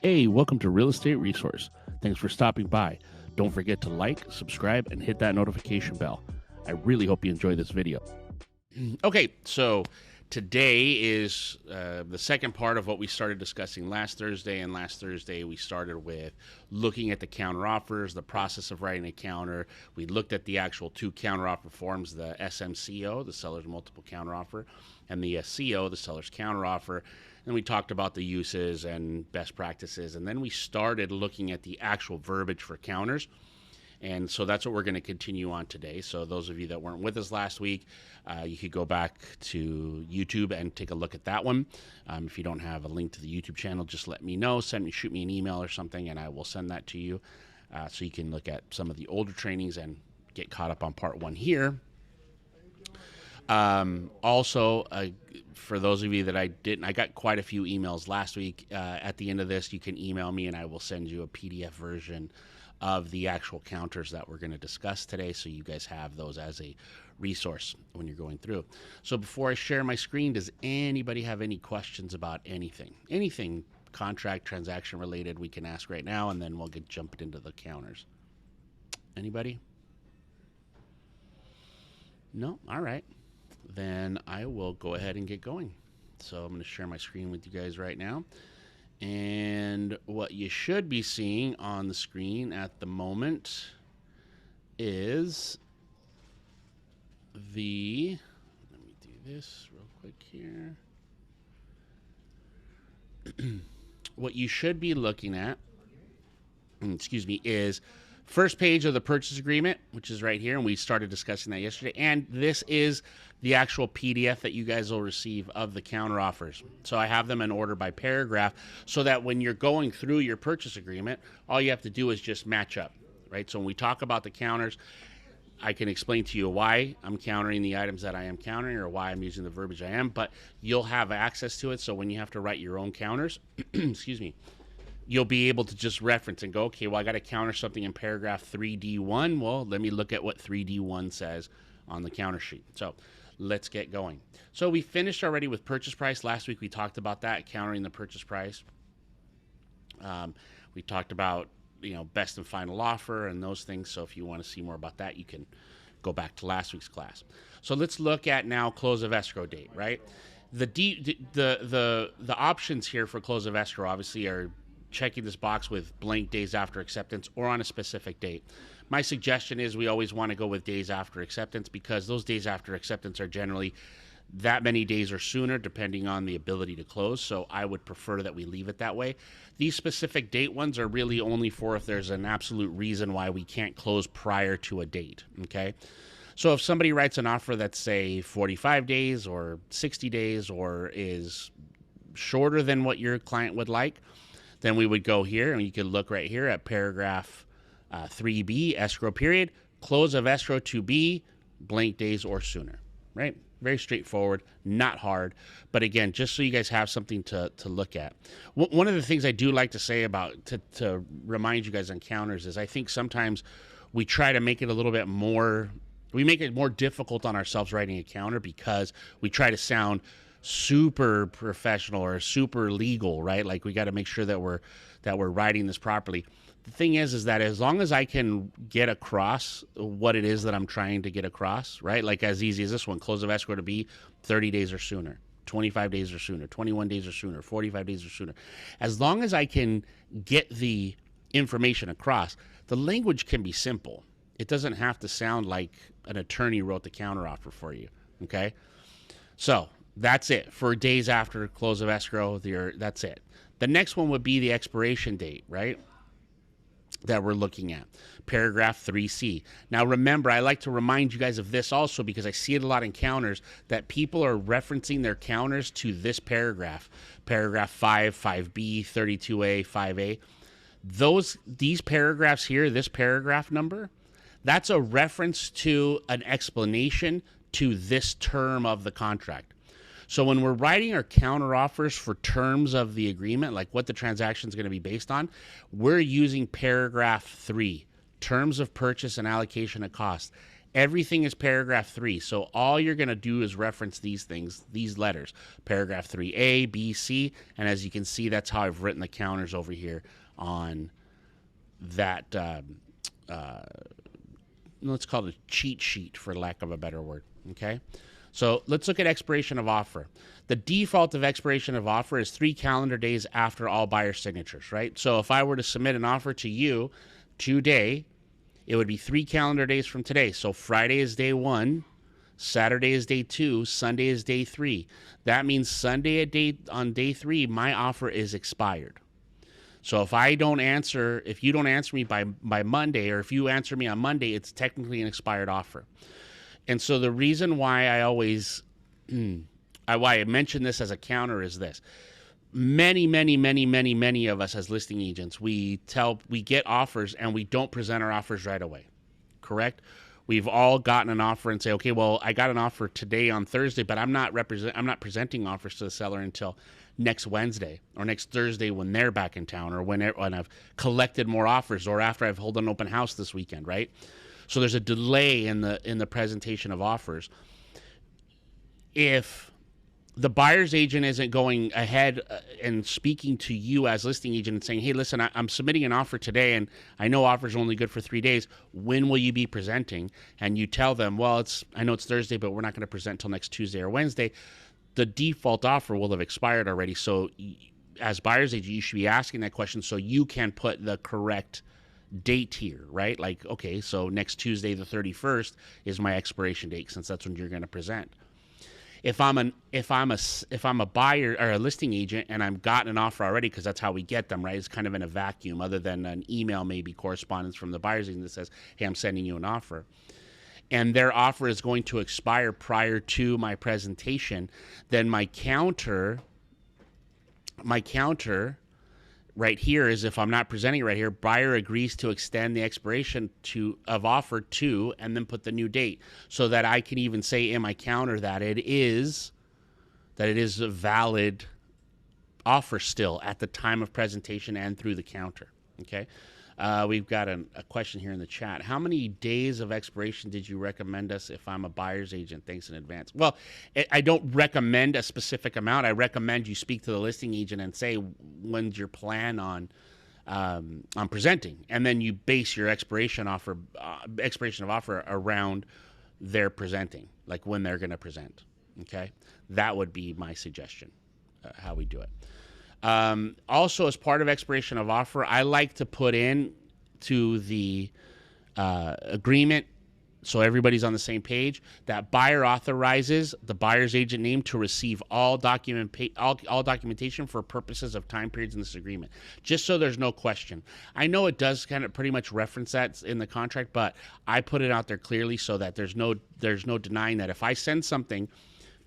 Hey, welcome to Real Estate Resource. Thanks for stopping by. Don't forget to like, subscribe, and hit that notification bell. I really hope you enjoy this video. Okay, so today is the second part of what we started discussing last Thursday. And last Thursday, we started with looking at the counter offers, the process of writing a counter. We looked at the actual two counter offer forms, the SMCO, the seller's multiple counter offer, and the SCO, the seller's counter offer. And we talked about the uses and best practices. And then we started looking at the actual verbiage for counters. And so that's what we're going to continue on today. So those of you that weren't with us last week, you could go back to YouTube and take a look at that one. If you don't have a link to the YouTube channel, just let me know. Shoot me an email or something, and I will send that to you so you can look at some of the older trainings and get caught up on part one here. Also, for those of you that I got quite a few emails last week. At the end of this, you can email me and I will send you a PDF version of the actual counters that we're going to discuss today, so you guys have those as a resource when you're going through. So before I share my screen, does anybody have any questions about anything contract, transaction related? We can ask right now, and then we'll get jumped into the counters. Anybody? No? All right. Then I will go ahead and get going. So I'm going to share my screen with you guys right now. And what you should be seeing on the screen at the moment is let me do this real quick here. What you should be looking at, is first page of the purchase agreement, which is right here, and we started discussing that yesterday. And this is the actual PDF that you guys will receive of the counter offers. So I have them in order by paragraph, so that when you're going through your purchase agreement, all you have to do is just match up, right? So when we talk about the counters, I can explain to you why I'm countering the items that I am countering, or why I'm using the verbiage I am, but you'll have access to it. So when you have to write your own counters, you'll be able to just reference and go, okay, well, I got to counter something in paragraph 3D1. Well, let me look at what 3D1 says on the counter sheet. So let's get going. So we finished already with purchase price. Last week we talked about that, countering the purchase price. We talked about, best and final offer and those things. So if you want to see more about that, you can go back to last week's class. So let's look at now close of escrow date, right? The options here for close of escrow obviously are checking this box with blank days after acceptance or on a specific date. My suggestion is we always want to go with days after acceptance, because those days after acceptance are generally that many days or sooner, depending on the ability to close. So I would prefer that we leave it that way. These specific date ones are really only for if there's an absolute reason why we can't close prior to a date, okay? So if somebody writes an offer that's, say, 45 days or 60 days or is shorter than what your client would like, then we would go here, and you can look right here at paragraph 3B, escrow period, close of escrow to be blank days or sooner, right? Very straightforward, not hard. But again, just so you guys have something to look at. One of the things I do like to say about, to remind you guys on counters, is I think sometimes we try to make it a little bit more, we make it more difficult on ourselves writing a counter, because we try to sound super professional or super legal, right? Like we got to make sure that we're writing this properly. The thing is that as long as I can get across what it is that I'm trying to get across, right? Like as easy as this one, close of escrow to be 30 days or sooner, 25 days or sooner, 21 days or sooner, 45 days or sooner. As long as I can get the information across, the language can be simple. It doesn't have to sound like an attorney wrote the counteroffer for you, okay? So that's it for days after close of escrow. That's it. The next one would be the expiration date, right? That we're looking at, paragraph 3C. Now remember, I like to remind you guys of this also, because I see it a lot in counters, that people are referencing their counters to this paragraph, paragraph 5, 5B, 32A, 5A. These paragraphs here, this paragraph number, that's a reference to an explanation to this term of the contract. So when we're writing our counter offers for terms of the agreement, like what the transaction is going to be based on, we're using paragraph 3, terms of purchase and allocation of cost. Everything is paragraph 3. So all you're going to do is reference these things, these letters, paragraph 3A, B, C. And as you can see, that's how I've written the counters over here on that, let's call it a cheat sheet for lack of a better word. Okay. So let's look at expiration of offer. The default of expiration of offer is 3 calendar days after all buyer signatures, right? So if I were to submit an offer to you today, it would be 3 calendar days from today. So Friday is day 1, Saturday is day 2, Sunday is day 3. That means Sunday on day 3, my offer is expired. So if you don't answer me by Monday, or if you answer me on Monday, it's technically an expired offer. And so the reason why I always, why I mention this as a counter is this. Many of us as listing agents, we get offers and we don't present our offers right away. Correct? We've all gotten an offer and say, okay, well, I got an offer today on Thursday, but I'm not presenting offers to the seller until next Wednesday or next Thursday when they're back in town, or when I've collected more offers, or after I've held an open house this weekend, right? So there's a delay in the presentation of offers. If the buyer's agent isn't going ahead and speaking to you as listing agent and saying, hey, listen, I'm submitting an offer today, and I know offers are only good for 3 days. When will you be presenting? And you tell them, well, I know it's Thursday, but we're not going to present till next Tuesday or Wednesday. The default offer will have expired already. So as buyer's agent, you should be asking that question so you can put the correct date here, right? Like, okay, so next Tuesday, the 31st is my expiration date, since that's when you're going to present. If I'm a buyer or a listing agent and I've gotten an offer already, because that's how we get them, right? It's kind of in a vacuum, other than an email, maybe correspondence from the buyer's agent that says, hey, I'm sending you an offer. And their offer is going to expire prior to my presentation, then my counter right here is, if I'm not presenting it right here, buyer agrees to extend the expiration of offer to, and then put the new date, so that I can even say in my counter that it is a valid offer still at the time of presentation and through the counter. Okay. We've got a question here in the chat. How many days of expiration did you recommend us if I'm a buyer's agent? Thanks in advance. Well, I don't recommend a specific amount. I recommend you speak to the listing agent and say, when's your plan on presenting? And then you base your expiration of offer around their presenting, like when they're going to present. Okay? That would be my suggestion, how we do it. Also, as part of expiration of offer, I like to put in to the agreement, so everybody's on the same page, that buyer authorizes the buyer's agent name to receive all documentation for purposes of time periods in this agreement, just so there's no question. I know it does kind of pretty much reference that in the contract, but I put it out there clearly so that there's no denying that if I send something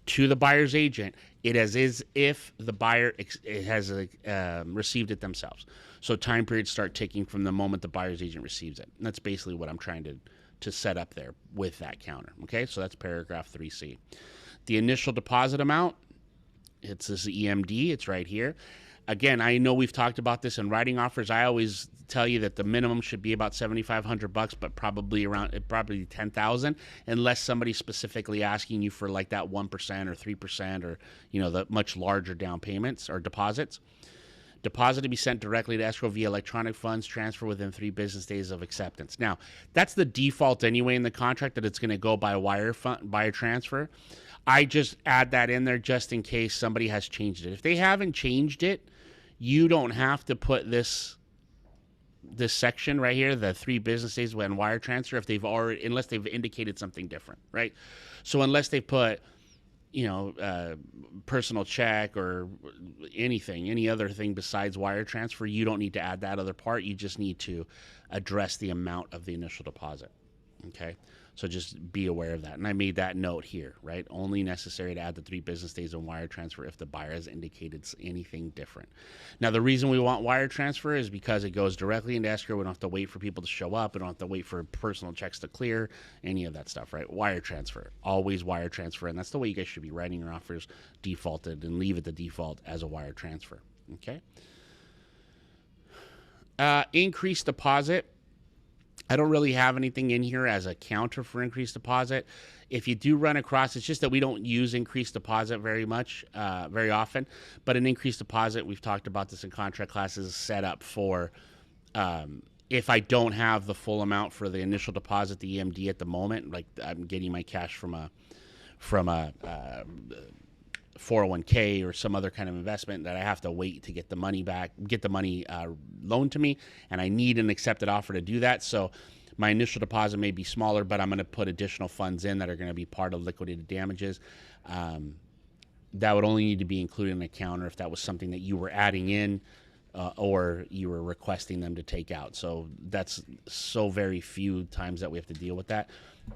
to the buyer's agent, it is if the buyer has received it themselves. So time periods start ticking from the moment the buyer's agent receives it. And that's basically what I'm trying to set up there with that counter. Okay, so that's paragraph 3C. The initial deposit amount, it's this EMD, it's right here. Again, I know we've talked about this in writing offers. I always tell you that the minimum should be about $7,500, but probably $10,000, unless somebody's specifically asking you for like that 1% or 3%, or the much larger down payments or deposits. Deposit to be sent directly to escrow via electronic funds transfer within 3 business days of acceptance. Now, that's the default anyway in the contract, that it's going to go by wire transfer. I just add that in there just in case somebody has changed it. If they haven't changed it, you don't have to put this section right here, the 3 business days when wire transfer, unless they've indicated something different, right? So unless they put, personal check or any other thing besides wire transfer, you don't need to add that other part. You just need to address the amount of the initial deposit. Okay. So just be aware of that. And I made that note here, right? Only necessary to add the 3 business days on wire transfer if the buyer has indicated anything different. Now, the reason we want wire transfer is because it goes directly into escrow. We don't have to wait for people to show up. We don't have to wait for personal checks to clear, any of that stuff, right? Wire transfer, always wire transfer. And that's the way you guys should be writing your offers, defaulted, and leave it the default as a wire transfer, okay? Increased deposit. I don't really have anything in here as a counter for increased deposit. If you do run across, it's just that we don't use increased deposit very much, very often. But an increased deposit, we've talked about this in contract classes, is set up for if I don't have the full amount for the initial deposit, the EMD at the moment, like I'm getting my cash from a 401k or some other kind of investment that I have to wait to get the money back, get the money loaned to me, and I need an accepted offer to do that. So my initial deposit may be smaller, but I'm going to put additional funds in that are going to be part of liquidated damages. That would only need to be included in a counter if that was something that you were adding in or you were requesting them to take out. So that's so very few times that we have to deal with that.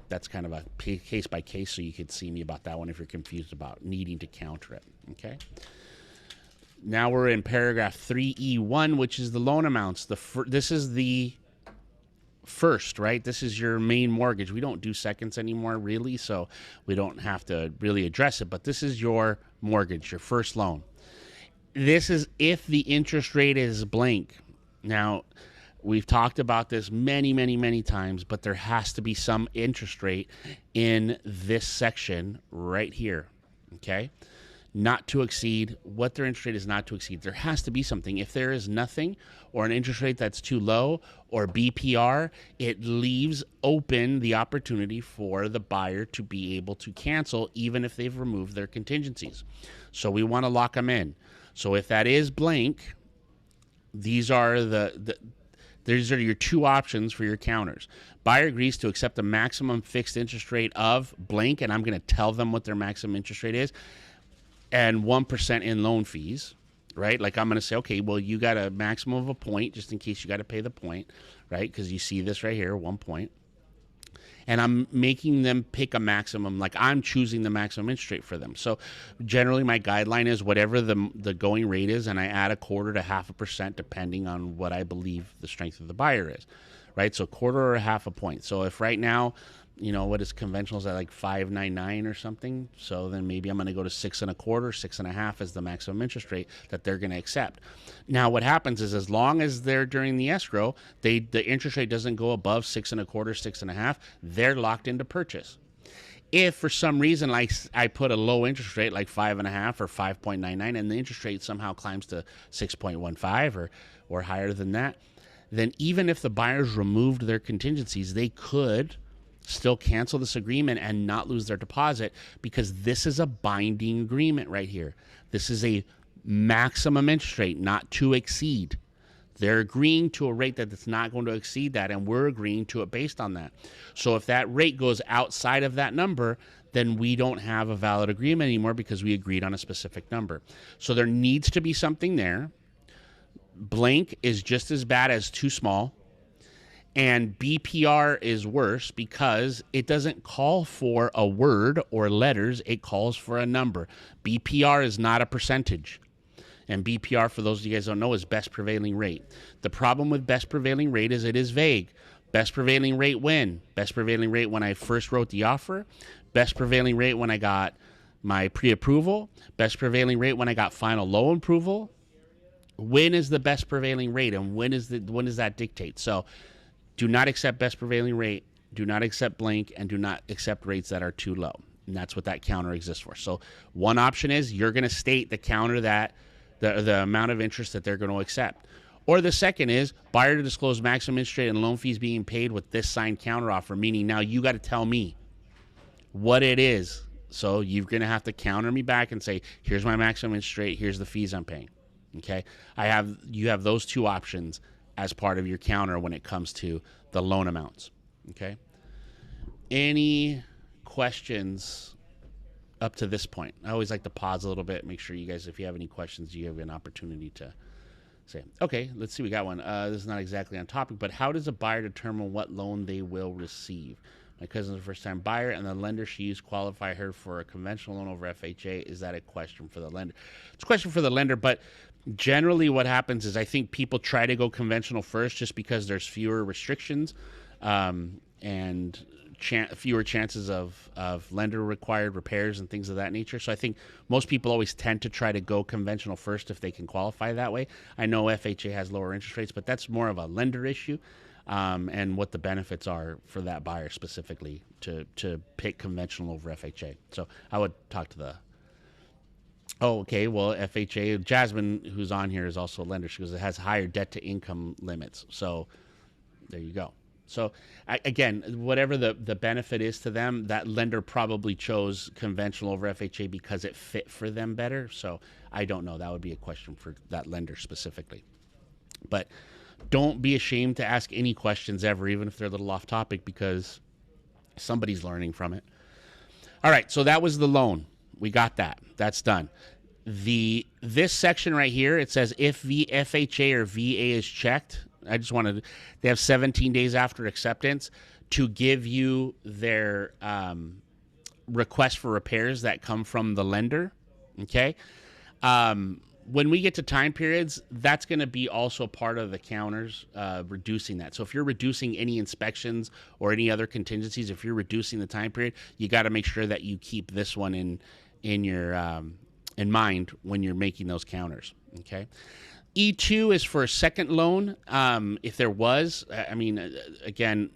That's kind of a case by case, so you could see me about that one if you're confused about needing to counter it. Okay. Now we're in paragraph 3E1, which is the loan amounts. This is the first, right? This is your main mortgage. We don't do seconds anymore, really, so we don't have to really address it. But this is your mortgage, your first loan. This is if the interest rate is blank. Now, we've talked about this many, many, many times, but there has to be some interest rate in this section right here, okay? Not to exceed, what their interest rate is not to exceed. There has to be something. If there is nothing or an interest rate that's too low or BPR, it leaves open the opportunity for the buyer to be able to cancel even if they've removed their contingencies. So we want to lock them in. So if that is blank, these are these are your two options for your counters. Buyer agrees to accept a maximum fixed interest rate of blank, and I'm going to tell them what their maximum interest rate is, and 1% in loan fees, right? Like I'm going to say, okay, well, you got a maximum of a point just in case you got to pay the point, right? Because you see this right here, 1 point. And I'm making them pick a maximum, like I'm choosing the maximum interest rate for them. So generally my guideline is whatever the going rate is, and I add 1/4 to 0.5% depending on what I believe the strength of the buyer is, right? So 1/4 or 0.5 point. So if right now, what is conventional is at like 5.99 or something. So then maybe I'm going to go to 6 1/4, 6 1/2 is the maximum interest rate that they're going to accept. Now what happens is as long as they're during the escrow, the interest rate doesn't go above 6 1/4, 6 1/2, they're locked into purchase. If for some reason, like I put a low interest rate like 5.5 or 5.99, and the interest rate somehow climbs to 6.15 or higher than that, then even if the buyers removed their contingencies, they could still cancel this agreement and not lose their deposit, because this is a binding agreement right here. This is a maximum interest rate, not to exceed. They're agreeing to a rate that it's not going to exceed that, and we're agreeing to it based on that. So if that rate goes outside of that number, then we don't have a valid agreement anymore because we agreed on a specific number. So there needs to be something there. Blank is just as bad as too small. And BPR is worse because it doesn't call for a word or letters. It calls for a number. BPR is not a percentage. And BPR, for those of you guys who don't know, is best prevailing rate. The problem with best prevailing rate is it is vague. Best prevailing rate when? Best prevailing rate when I first wrote the offer. Best prevailing rate when I got my pre-approval. Best prevailing rate when I got final loan approval. When is the best prevailing rate, and when does that dictate? So do not accept best prevailing rate, do not accept blank, and do not accept rates that are too low. And that's what that counter exists for. So one option is you're going to state the counter that the amount of interest that they're going to accept. Or the second is buyer to disclose maximum interest rate and loan fees being paid with this signed counter offer, meaning now you got to tell me what it is. So you're going to have to counter me back and say, here's my maximum interest rate, here's the fees I'm paying. Okay? You have those two options as part of your counter when it comes to the loan amounts. Okay? Any questions up to this point? I always like to pause a little bit, make sure you guys, if you have any questions, you have an opportunity to say. Okay, let's see, we got one. This is not exactly on topic, but how does a buyer determine what loan they will receive? My cousin's a first-time buyer, and the lender she used qualify her for a conventional loan over FHA. Is that a question for the lender? It's a question for the lender, but generally what happens is I think people try to go conventional first just because there's fewer restrictions and fewer chances of lender-required repairs and things of that nature. So I think most people always tend to try to go conventional first if they can qualify that way. I know FHA has lower interest rates, but that's more of a lender issue. and what the benefits are for that buyer specifically to pick conventional over FHA. So I would talk to the. Oh, okay. Well, FHA, Jasmine, who's on here, is also a lender. She goes, it has higher debt to income limits. So there you go. So again, whatever the benefit is to them, that lender probably chose conventional over FHA because it fit for them better. So I don't know. That would be a question for that lender specifically. But don't be ashamed to ask any questions ever, even if they're a little off topic, because somebody's learning from it. All right. So that was the loan. We got that. That's done. This section right here, it says if the FHA or VA is checked. I just wanted, they have 17 days after acceptance to give you their request for repairs that come from the lender. Okay. When we get to time periods, that's going to be also part of the counters, reducing that. So if you're reducing any inspections or any other contingencies, if you're reducing the time period, you got to make sure that you keep this one in your in mind when you're making those counters. Okay. E2 is for a second loan. If there was, I mean, again,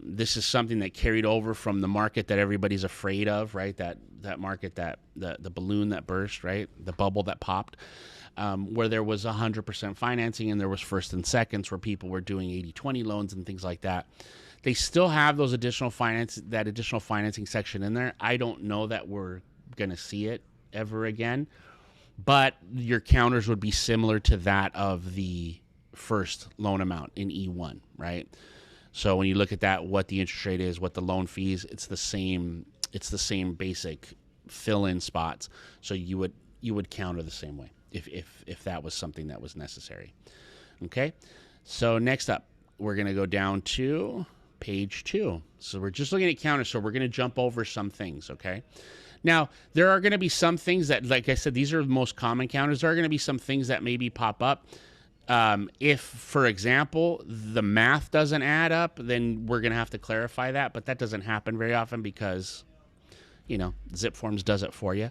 this is something that carried over from the market that everybody's afraid of, right? That market, that the balloon that burst, right? The bubble that popped, where there was 100% financing and there was first and seconds where people were doing 80-20 loans and things like that. They still have those additional financing section in there. I don't know that we're going to see it ever again. But your counters would be similar to that of the first loan amount in E1, right? So when you look at that, what the interest rate is, what the loan fees, it's the same basic fill-in spots. So you would counter the same way if that was something that was necessary. Okay? So next up, we're going to go down to page 2. So we're just looking at counters, so we're going to jump over some things, okay? Now, there are going to be some things that, like I said, these are the most common counters. There are going to be some things that maybe pop up. If, for example, the math doesn't add up, then we're going to have to clarify that. But that doesn't happen very often because, Zip Forms does it for you.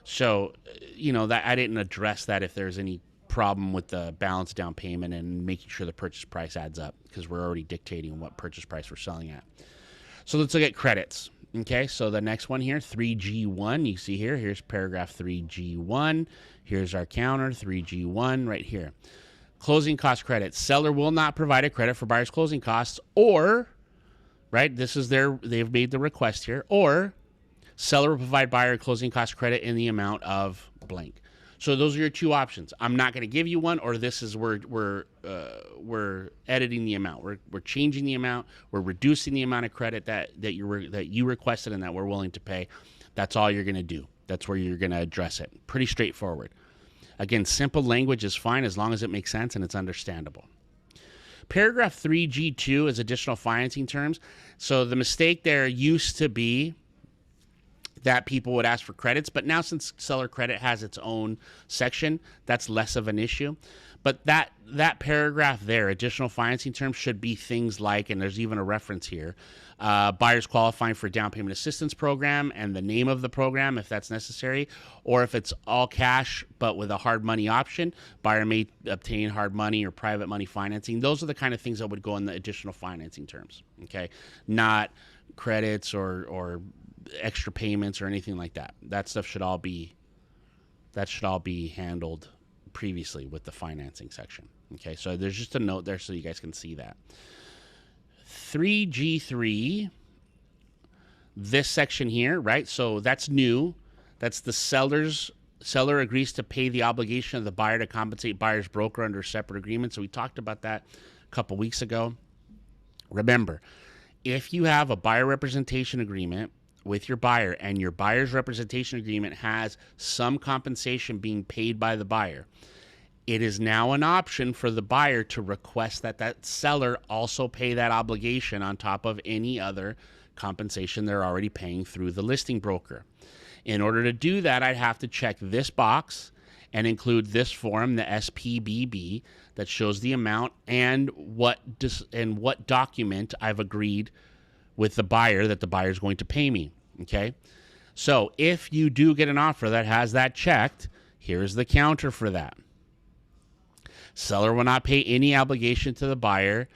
So, that I didn't address that if there's any problem with the balance down payment and making sure the purchase price adds up, because we're already dictating what purchase price we're selling at. So let's look at credits. Okay, so the next one here, 3G1, you see here's paragraph 3G1. Here's our counter, 3G1 right here. Closing cost credit. Seller will not provide a credit for buyer's closing costs, or, right, they've made the request here, or seller will provide buyer closing cost credit in the amount of blank. So those are your two options. I'm not going to give you one, or this is we're editing the amount. We're changing the amount. We're reducing the amount of credit that you requested and that we're willing to pay. That's all you're going to do. That's where you're going to address it. Pretty straightforward. Again, simple language is fine as long as it makes sense and it's understandable. Paragraph 3G2 is additional financing terms. So the mistake there used to be that people would ask for credits, but now since seller credit has its own section, that's less of an issue. But that paragraph there, additional financing terms, should be things like, and there's even a reference here, buyers qualifying for down payment assistance program and the name of the program if that's necessary, or if it's all cash but with a hard money option, buyer may obtain hard money or private money financing. Those are the kind of things that would go in the additional financing terms, okay? Not credits or extra payments or anything like that. That stuff should all be handled previously with the financing section. Okay, so there's just a note there so you guys can see that. 3G3, this section here, right? So that's new. That's the seller agrees to pay the obligation of the buyer to compensate buyer's broker under a separate agreement. So we talked about that a couple weeks ago. Remember, if you have a buyer representation agreement with your buyer and your buyer's representation agreement has some compensation being paid by the buyer, it is now an option for the buyer to request that seller also pay that obligation on top of any other compensation they're already paying through the listing broker. In order to do that, I'd have to check this box and include this form, the SPBB, that shows the amount and what document I've agreed with the buyer that the buyer is going to pay me, okay? So if you do get an offer that has that checked, here's the counter for that. Seller will not pay any obligation to the buyer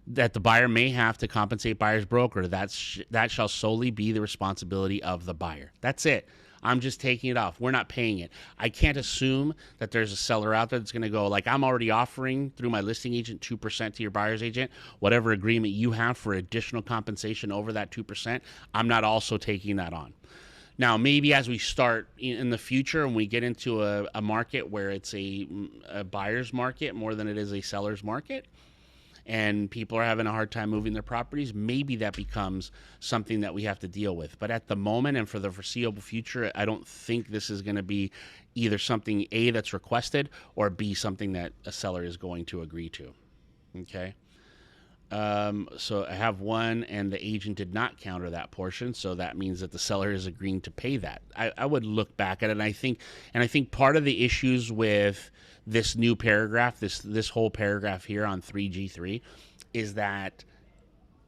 that the buyer may have to compensate buyer's broker. That shall solely be the responsibility of the buyer. That's it. I'm just taking it off. We're not paying it. I can't assume that there's a seller out there that's going to go, like, I'm already offering through my listing agent 2% to your buyer's agent. Whatever agreement you have for additional compensation over that 2%, I'm not also taking that on. Now, maybe as we start in the future and we get into a market where it's a buyer's market more than it is a seller's market, and people are having a hard time moving their properties, maybe that becomes something that we have to deal with. But at the moment and for the foreseeable future, I don't think this is going to be either something A, that's requested, or B, something that a seller is going to agree to. Okay. So I have one, and the agent did not counter that portion, so that means that the seller is agreeing to pay that. I would look back at it, and I think part of the issues with this new paragraph, this whole paragraph here on 3G3, is that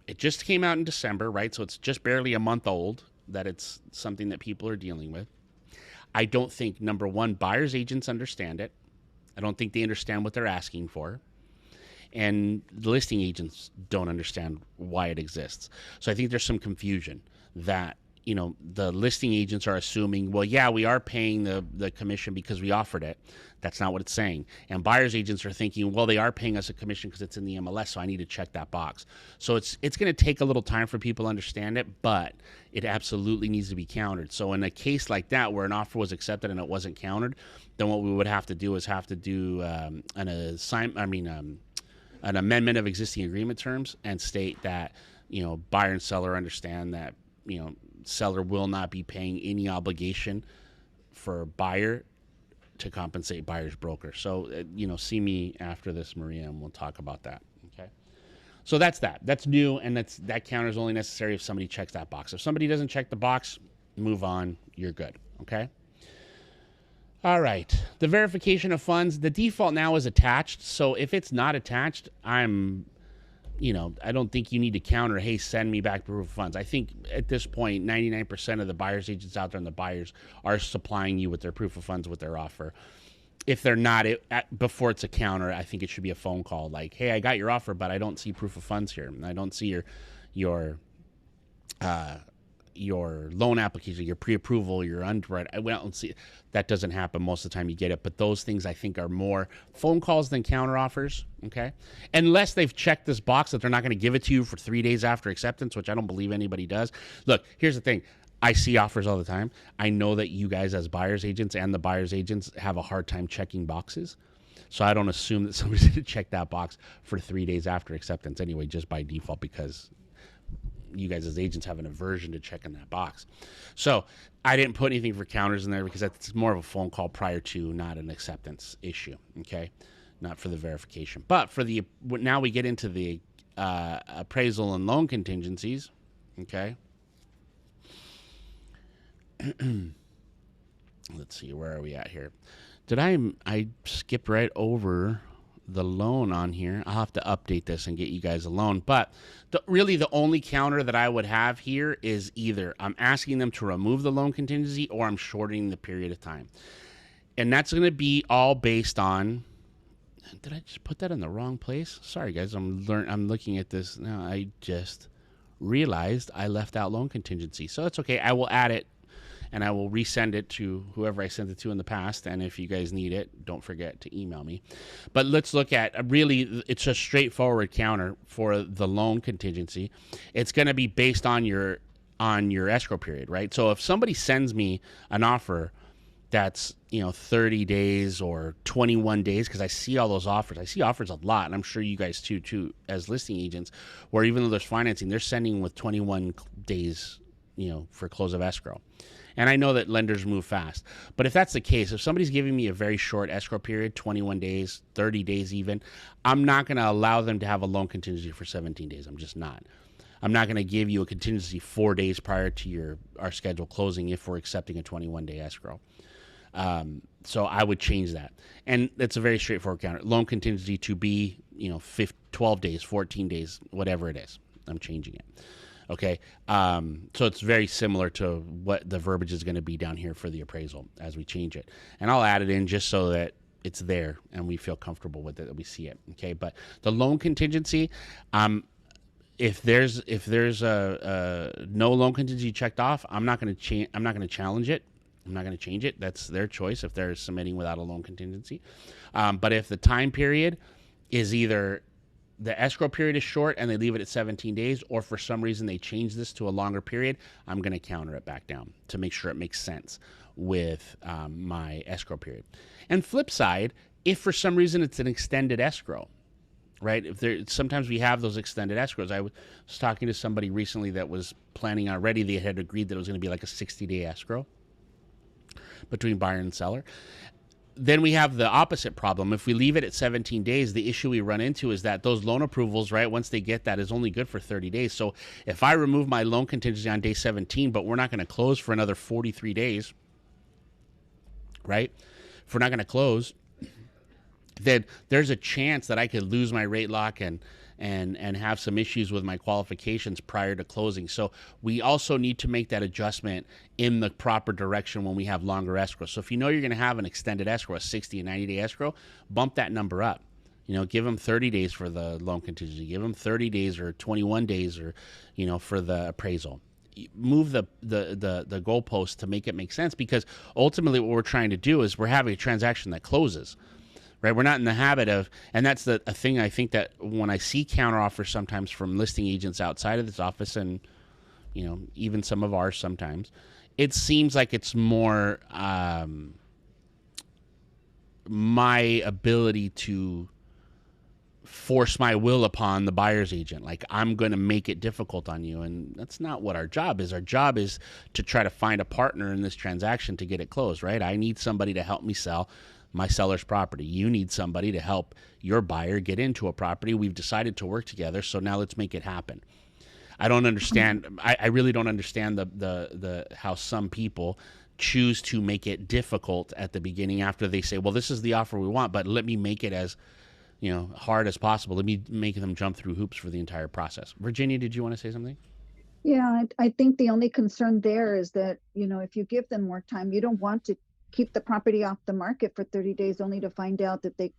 it just came out in December, right? So it's just barely a month old that it's something that people are dealing with. I don't think, number one, buyer's agents understand it. I don't think they understand what they're asking for. And the listing agents don't understand why it exists. So I think there's some confusion that, the listing agents are assuming, well, yeah, we are paying the commission because we offered it. That's not what it's saying. And buyer's agents are thinking, well, they are paying us a commission because it's in the MLS, so I need to check that box. So it's going to take a little time for people to understand it, but it absolutely needs to be countered. So in a case like that where an offer was accepted and it wasn't countered, then what we would have to do is an amendment of existing agreement terms and state that, buyer and seller understand that, seller will not be paying any obligation for buyer to compensate buyer's broker. So, see me after this, Maria, and we'll talk about that. Okay. So that's that. That's new, and that counter is only necessary if somebody checks that box. If somebody doesn't check the box, move on. You're good. Okay. All right. The verification of funds, the default now is attached. So if it's not attached, I don't think you need to counter, hey, send me back proof of funds. I think at this point, 99% of the buyer's agents out there and the buyers are supplying you with their proof of funds with their offer. If they're not, before it's a counter, I think it should be a phone call like, hey, I got your offer, but I don't see proof of funds here. I don't see your loan application, your pre-approval, your underwrite. I don't see it. That doesn't happen most of the time. You get it, but those things I think are more phone calls than counter offers. Okay, unless they've checked this box that they're not going to give it to you for 3 days after acceptance, which I don't believe anybody does. Look, here's the thing. I see offers all the time. I know that you guys as buyer's agents and the buyer's agents have a hard time checking boxes. So I don't assume that somebody's going to check that box for 3 days after acceptance anyway, just by default, because you guys as agents have an aversion to checking that box. So I didn't put anything for counters in there because that's more of a phone call prior to, not an acceptance issue. Okay. Not for the verification, but now we get into the appraisal and loan contingencies. Okay. Let's see, where are we at here? I skipped right over the loan on here. I'll have to update this and get you guys a loan. But really the only counter that I would have here is either I'm asking them to remove the loan contingency or I'm shortening the period of time. And that's going to be all based on, did I just put that in the wrong place? Sorry, guys. I'm looking at this now. I just realized I left out loan contingency. So that's okay. I will add it. And I will resend it to whoever I sent it to in the past. And if you guys need it, don't forget to email me. But let's look at, really, it's a straightforward counter for the loan contingency. It's going to be based on your escrow period, right? So if somebody sends me an offer that's 30 days or 21 days, because I see all those offers. I see offers a lot, and I'm sure you guys too, as listing agents, where even though there's financing, they're sending with 21 days, for close of escrow. And I know that lenders move fast. But if that's the case, if somebody's giving me a very short escrow period, 21 days, 30 days even, I'm not going to allow them to have a loan contingency for 17 days. I'm just not. I'm not going to give you a contingency 4 days prior to our scheduled closing if we're accepting a 21-day escrow. So I would change that. And it's a very straightforward counter. Loan contingency to be, 12 days, 14 days, whatever it is. I'm changing it. Okay, so it's very similar to what the verbiage is going to be down here for the appraisal as we change it. And I'll add it in just so that it's there and we feel comfortable with it, that we see it. Okay. But the loan contingency, if there's a no loan contingency checked off, I'm not going to challenge it. I'm not going to change it. That's their choice if they're submitting without a loan contingency. But if the time period is either the escrow period is short and they leave it at 17 days, or for some reason they change this to a longer period, I'm going to counter it back down to make sure it makes sense with my escrow period. And flip side, if for some reason it's an extended escrow, right? Sometimes we have those extended escrows. I was talking to somebody recently that was planning already. They had agreed that it was going to be like a 60-day escrow between buyer and seller. Then we have the opposite problem. If we leave it at 17 days, the issue we run into is that those loan approvals, right, once they get that, is only good for 30 days. So if I remove my loan contingency on day 17, but we're not going to close for another 43 days, right? If we're not going to close, then there's a chance that I could lose my rate lock and have some issues with my qualifications prior to closing. So we also need to make that adjustment in the proper direction when we have longer escrow. So if you know you're going to have an extended escrow, a 60 and 90-day escrow, bump that number up. Give them 30 days for the loan contingency. Give them 30 days or 21 days or, for the appraisal. Move the goalpost to make it make sense, because ultimately what we're trying to do is we're having a transaction that closes. Right, we're not in the habit of, and that's a thing I think that when I see counteroffers sometimes from listing agents outside of this office, and even some of ours sometimes, it seems like it's more my ability to force my will upon the buyer's agent. Like, I'm going to make it difficult on you, and that's not what our job is. Our job is to try to find a partner in this transaction to get it closed. Right, I need somebody to help me sell my seller's property. You need somebody to help your buyer get into a property. We've decided to work together, so now let's make it happen. I don't understand. I really don't understand the how some people choose to make it difficult at the beginning after they say, well, this is the offer we want, but let me make it as hard as possible. Let me make them jump through hoops for the entire process. Virginia, did you want to say something? Yeah, I think the only concern there is that, if you give them more time, you don't want to keep the property off the market for 30 days only to find out that they,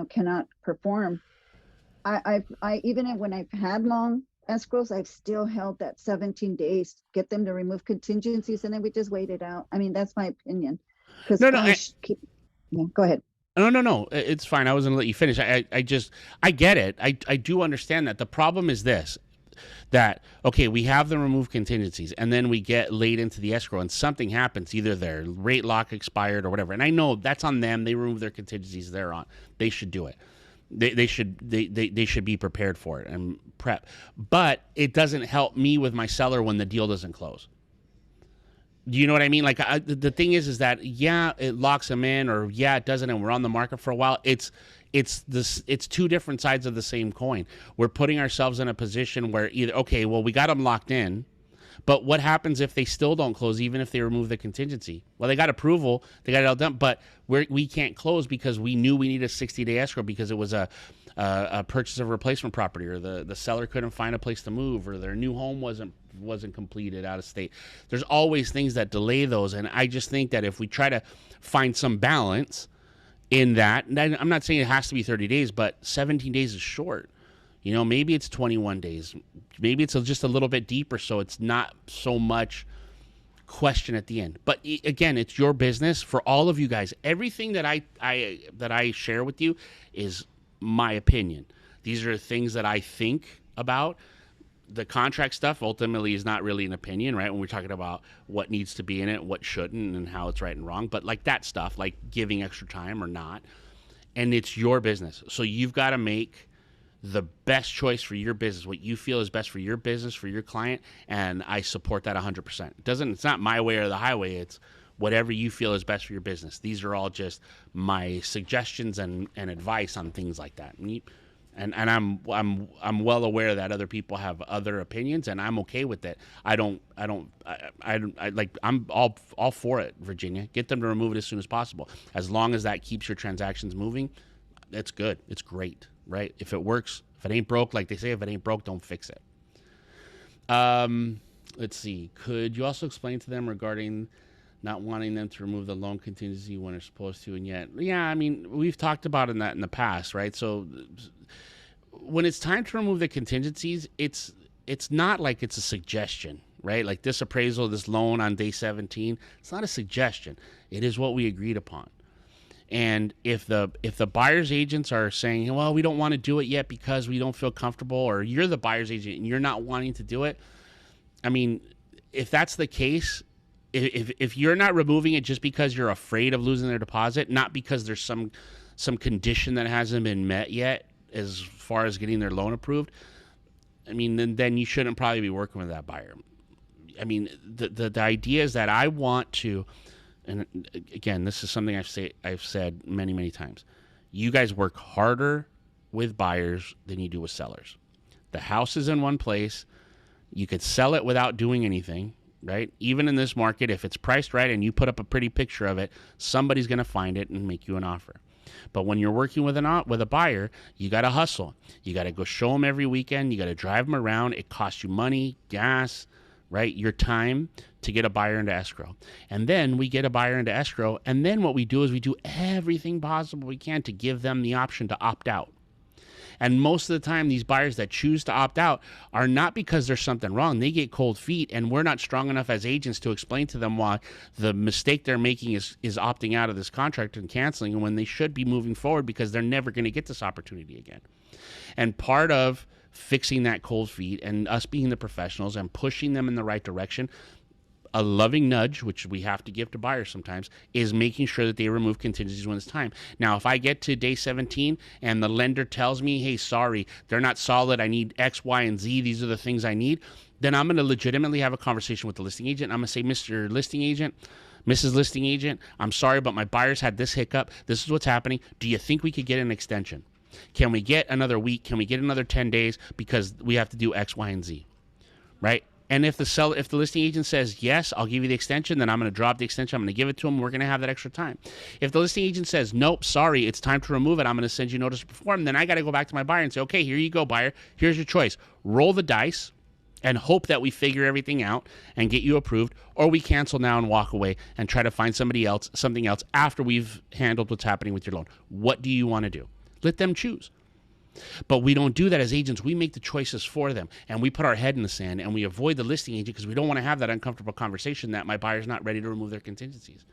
cannot perform. I even when I've had long escrows, I've still held that 17 days, get them to remove contingencies, and then we just wait it out. I mean, that's my opinion. Because No, go ahead. No. It's fine. I was going to let you finish. I get it. I do understand that. The problem is this. That, okay, we have them remove contingencies, and then we get late into the escrow and something happens, either their rate lock expired or whatever. And I know that's on them. They remove their contingencies. They're on. They should do it. They should be prepared for it and prep. But it doesn't help me with my seller when the deal doesn't close. Do you know what I mean? Like, the thing is that, yeah, it locks them in, or yeah, it doesn't, and we're on the market for a while. It's two different sides of the same coin. We're putting ourselves in a position where either, okay, well, we got them locked in, but what happens if they still don't close, even if they remove the contingency? Well, they got approval, they got it all done, but we can't close because we knew we needed a 60-day escrow because it was a purchase of replacement property, or the seller couldn't find a place to move, or their new home wasn't completed out of state. There's always things that delay those, and I just think that if we try to find some balance in that, and I'm not saying it has to be 30 days, but 17 days is short. Maybe it's 21 days. Maybe it's just a little bit deeper, so it's not so much question at the end. But again, it's your business. For all of you guys, everything that I share with you is my opinion. These are things that I think about. The contract stuff ultimately is not really an opinion, right? When we're talking about what needs to be in it, what shouldn't, and how it's right and wrong. But like that stuff, like giving extra time or not, and it's your business. So you've got to make the best choice for your business, what you feel is best for your business, for your client, and I support that 100%. It's not my way or the highway. It's whatever you feel is best for your business. These are all just my suggestions and advice on things like that. And I'm well aware that other people have other opinions, and I'm okay with it. I'm all for it, Virginia. Get them to remove it as soon as possible. As long as that keeps your transactions moving, that's good. It's great, right? If it works, if it ain't broke, like they say, if it ain't broke, don't fix it. Let's see. Could you also explain to them regarding not wanting them to remove the loan contingency when they're supposed to, and yet, yeah, I mean, we've talked about that in the past, right? So when it's time to remove the contingencies, it's not like it's a suggestion, right? Like this appraisal, this loan on day 17, it's not a suggestion. It is what we agreed upon. And if the buyer's agents are saying, well, we don't want to do it yet because we don't feel comfortable, or you're the buyer's agent and you're not wanting to do it, I mean, if that's the case, if you're not removing it just because you're afraid of losing their deposit, not because there's some condition that hasn't been met yet as far as getting their loan approved, I mean, then you shouldn't probably be working with that buyer. I mean, the idea is that I want to, and again, this is something I've said many, many times. You guys work harder with buyers than you do with sellers. The house is in one place. You could sell it without doing anything, right? Even in this market, if it's priced right and you put up a pretty picture of it, somebody's going to find it and make you an offer. But when you're working with a buyer, you got to hustle. You got to go show them every weekend. You got to drive them around. It costs you money, gas, right? Your time to get a buyer into escrow. And then we get a buyer into escrow. And then what we do is we do everything possible we can to give them the option to opt out. And most of the time, these buyers that choose to opt out are not because there's something wrong. They get cold feet, and we're not strong enough as agents to explain to them why the mistake they're making is opting out of this contract and canceling when they should be moving forward, because they're never going to get this opportunity again. And part of fixing that cold feet and us being the professionals and pushing them in the right direction, a loving nudge, which we have to give to buyers sometimes, is making sure that they remove contingencies when it's time. Now, if I get to day 17 and the lender tells me, hey, sorry, they're not solid, I need X, Y, and Z, these are the things I need, then I'm going to legitimately have a conversation with the listing agent. I'm going to say, Mr. Listing Agent, Mrs. Listing Agent, I'm sorry, but my buyers had this hiccup. This is what's happening. Do you think we could get an extension? Can we get another week? Can we get another 10 days? Because we have to do X, Y, and Z, right? And if the listing agent says, yes, I'll give you the extension, then I'm going to drop the extension. I'm going to give it to them. We're going to have that extra time. If the listing agent says, nope, sorry, it's time to remove it, I'm going to send you notice to perform, then I got to go back to my buyer and say, okay, here you go, buyer. Here's your choice. Roll the dice and hope that we figure everything out and get you approved, or we cancel now and walk away and try to find something else after we've handled what's happening with your loan. What do you want to do? Let them choose. But we don't do that as agents. We make the choices for them, and we put our head in the sand, and we avoid the listing agent because we don't want to have that uncomfortable conversation that my buyer's not ready to remove their contingencies.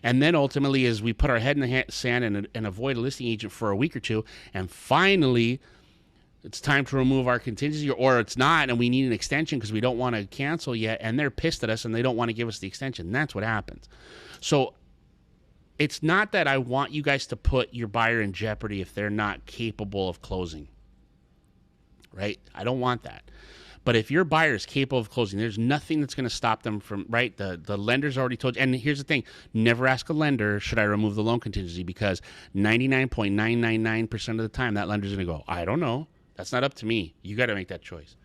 And then ultimately, as we put our head in the sand and avoid a listing agent for a week or two, and finally it's time to remove our contingency, or it's not, and we need an extension because we don't want to cancel yet, and they're pissed at us and they don't want to give us the extension. That's what happens. So it's not that I want you guys to put your buyer in jeopardy if they're not capable of closing, right? I don't want that. But if your buyer is capable of closing, there's nothing that's going to stop them from, right? The lender's already told you. And here's the thing. Never ask a lender, should I remove the loan contingency? Because 99.999% of the time, that lender's going to go, I don't know. That's not up to me. You got to make that choice.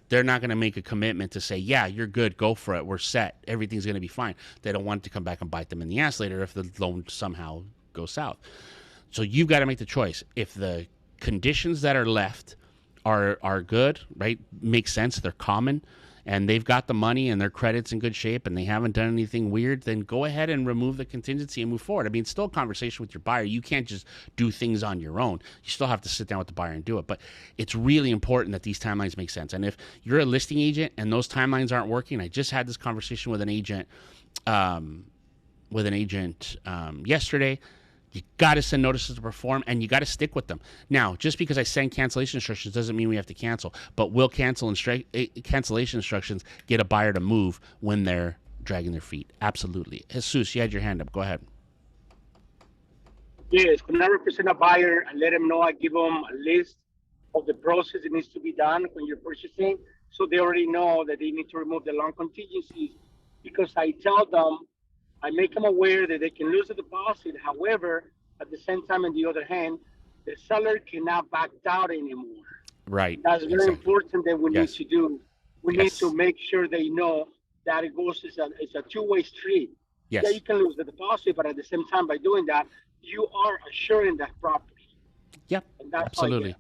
They're not going to make a commitment to say, yeah, you're good, go for it, we're set, everything's going to be fine. They don't want it to come back and bite them in the ass later if the loan somehow goes south. So you've got to make the choice. If the conditions that are left are good, right, make sense, they're common, and they've got the money and their credit's in good shape and they haven't done anything weird, then go ahead and remove the contingency and move forward. I mean, it's still a conversation with your buyer. You can't just do things on your own. You still have to sit down with the buyer and do it. But it's really important that these timelines make sense. And if you're a listing agent and those timelines aren't working, I just had this conversation with an agent yesterday. You got to send notices to perform, and you got to stick with them. Now, just because I send cancellation instructions doesn't mean we have to cancel, but will cancellation instructions get a buyer to move when they're dragging their feet? Absolutely. Jesus, you had your hand up. Go ahead. Yes, when I represent a buyer, I let them know, I give them a list of the process that needs to be done when you're purchasing, so they already know that they need to remove the loan contingencies, because I tell them, I make them aware that they can lose the deposit. However, at the same time, on the other hand, the seller cannot back out anymore. Right. That's very important that we need to do. We need to make sure they know that it goes, it's a two-way street. Yes. Yeah, you can lose the deposit, but at the same time, by doing that, you are assuring that property. Yep. Absolutely.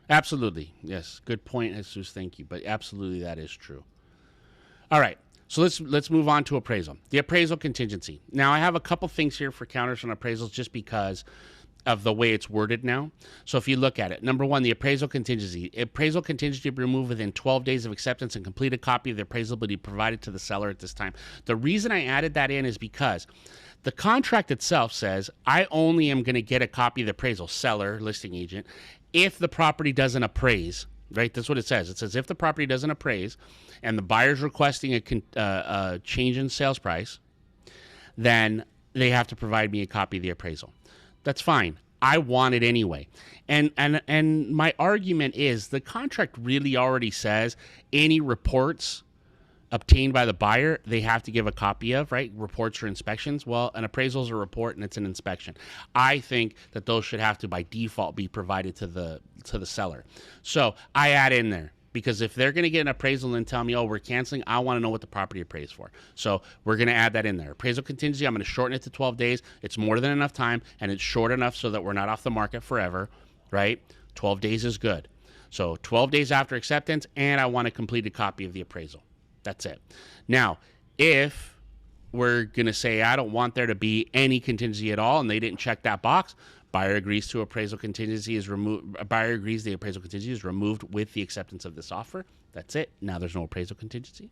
Absolutely. Yes. Good point, Jesus. Thank you. But absolutely, that is true. All right. So let's move on to appraisal. The appraisal contingency. Now I have a couple things here for counters on appraisals just because of the way it's worded now. So if you look at it, number one, the appraisal contingency. Appraisal contingency will be removed within 12 days of acceptance, and complete a copy of the appraisal will be provided to the seller at this time. The reason I added that in is because the contract itself says I only am going to get a copy of the appraisal, seller, listing agent, if the property doesn't appraise, right? That's what it says. It says if the property doesn't appraise and the buyer's requesting a change in sales price, then they have to provide me a copy of the appraisal. That's fine. I want it anyway. And my argument is the contract really already says any reports obtained by the buyer, they have to give a copy of, right? Reports or inspections. Well, an appraisal is a report and it's an inspection. I think that those should have to by default be provided to the seller. So I add in there, because if they're going to get an appraisal and tell me, oh, we're canceling, I want to know what the property appraised for. So we're going to add that in there. Appraisal contingency, I'm going to shorten it to 12 days. It's more than enough time, and it's short enough so that we're not off the market forever, right? 12 days is good. So 12 days after acceptance, and I want a completed copy of the appraisal. That's it. Now, if we're going to say I don't want there to be any contingency at all, and they didn't check that box, buyer agrees to appraisal contingency is removed. Buyer agrees the appraisal contingency is removed with the acceptance of this offer. That's it. Now there's no appraisal contingency.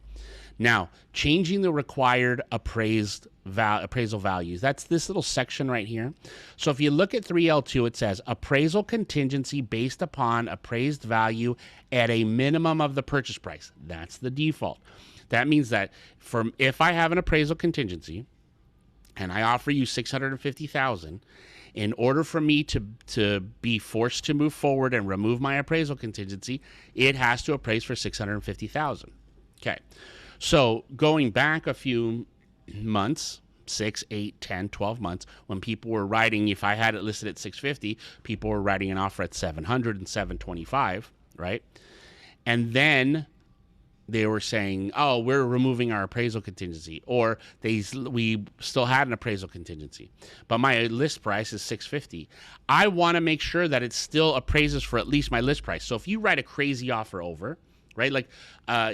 Now, changing the required appraisal values. That's this little section right here. So if you look at 3L2, it says appraisal contingency based upon appraised value at a minimum of the purchase price. That's the default. That means that if I have an appraisal contingency and I offer you $650,000, in order for me to be forced to move forward and remove my appraisal contingency, it has to appraise for $650,000. Okay. So going back a few months, 6, 8, 10, 12 months, when people were writing, if I had it listed at 650, people were writing an offer at 700 and 725, right? And then they were saying, oh, we're removing our appraisal contingency, or we still had an appraisal contingency, but my list price is $650. I want to make sure that it still appraises for at least my list price. So if you write a crazy offer over, right? Like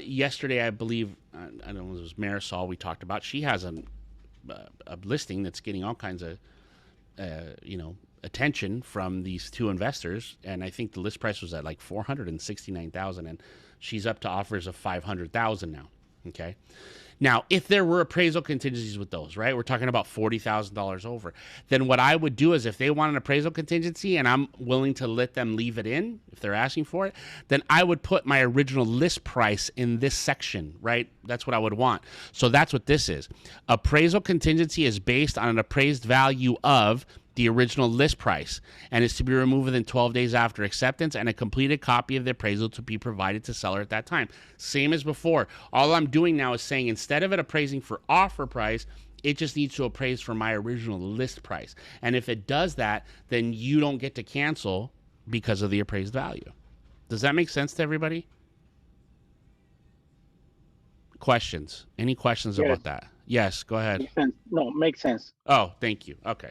yesterday, I believe, I don't know, it was Marisol we talked about. She has a listing that's getting all kinds of, attention from these two investors, and I think the list price was at like $469,000, and she's up to offers of $500,000 now. Okay. Now, if there were appraisal contingencies with those, right, we're talking about $40,000 over, then what I would do is if they want an appraisal contingency and I'm willing to let them leave it in, if they're asking for it, then I would put my original list price in this section, right? That's what I would want. So that's what this is. Appraisal contingency is based on an appraised value of the original list price and is to be removed within 12 days after acceptance, and a completed copy of the appraisal to be provided to seller at that time. Same as before. All I'm doing now is saying instead of it appraising for offer price, it just needs to appraise for my original list price. And if it does that, then you don't get to cancel because of the appraised value. Does that make sense to everybody? Questions? Any questions about that? Yes, go ahead. Makes sense. No, makes sense. Oh, thank you. Okay.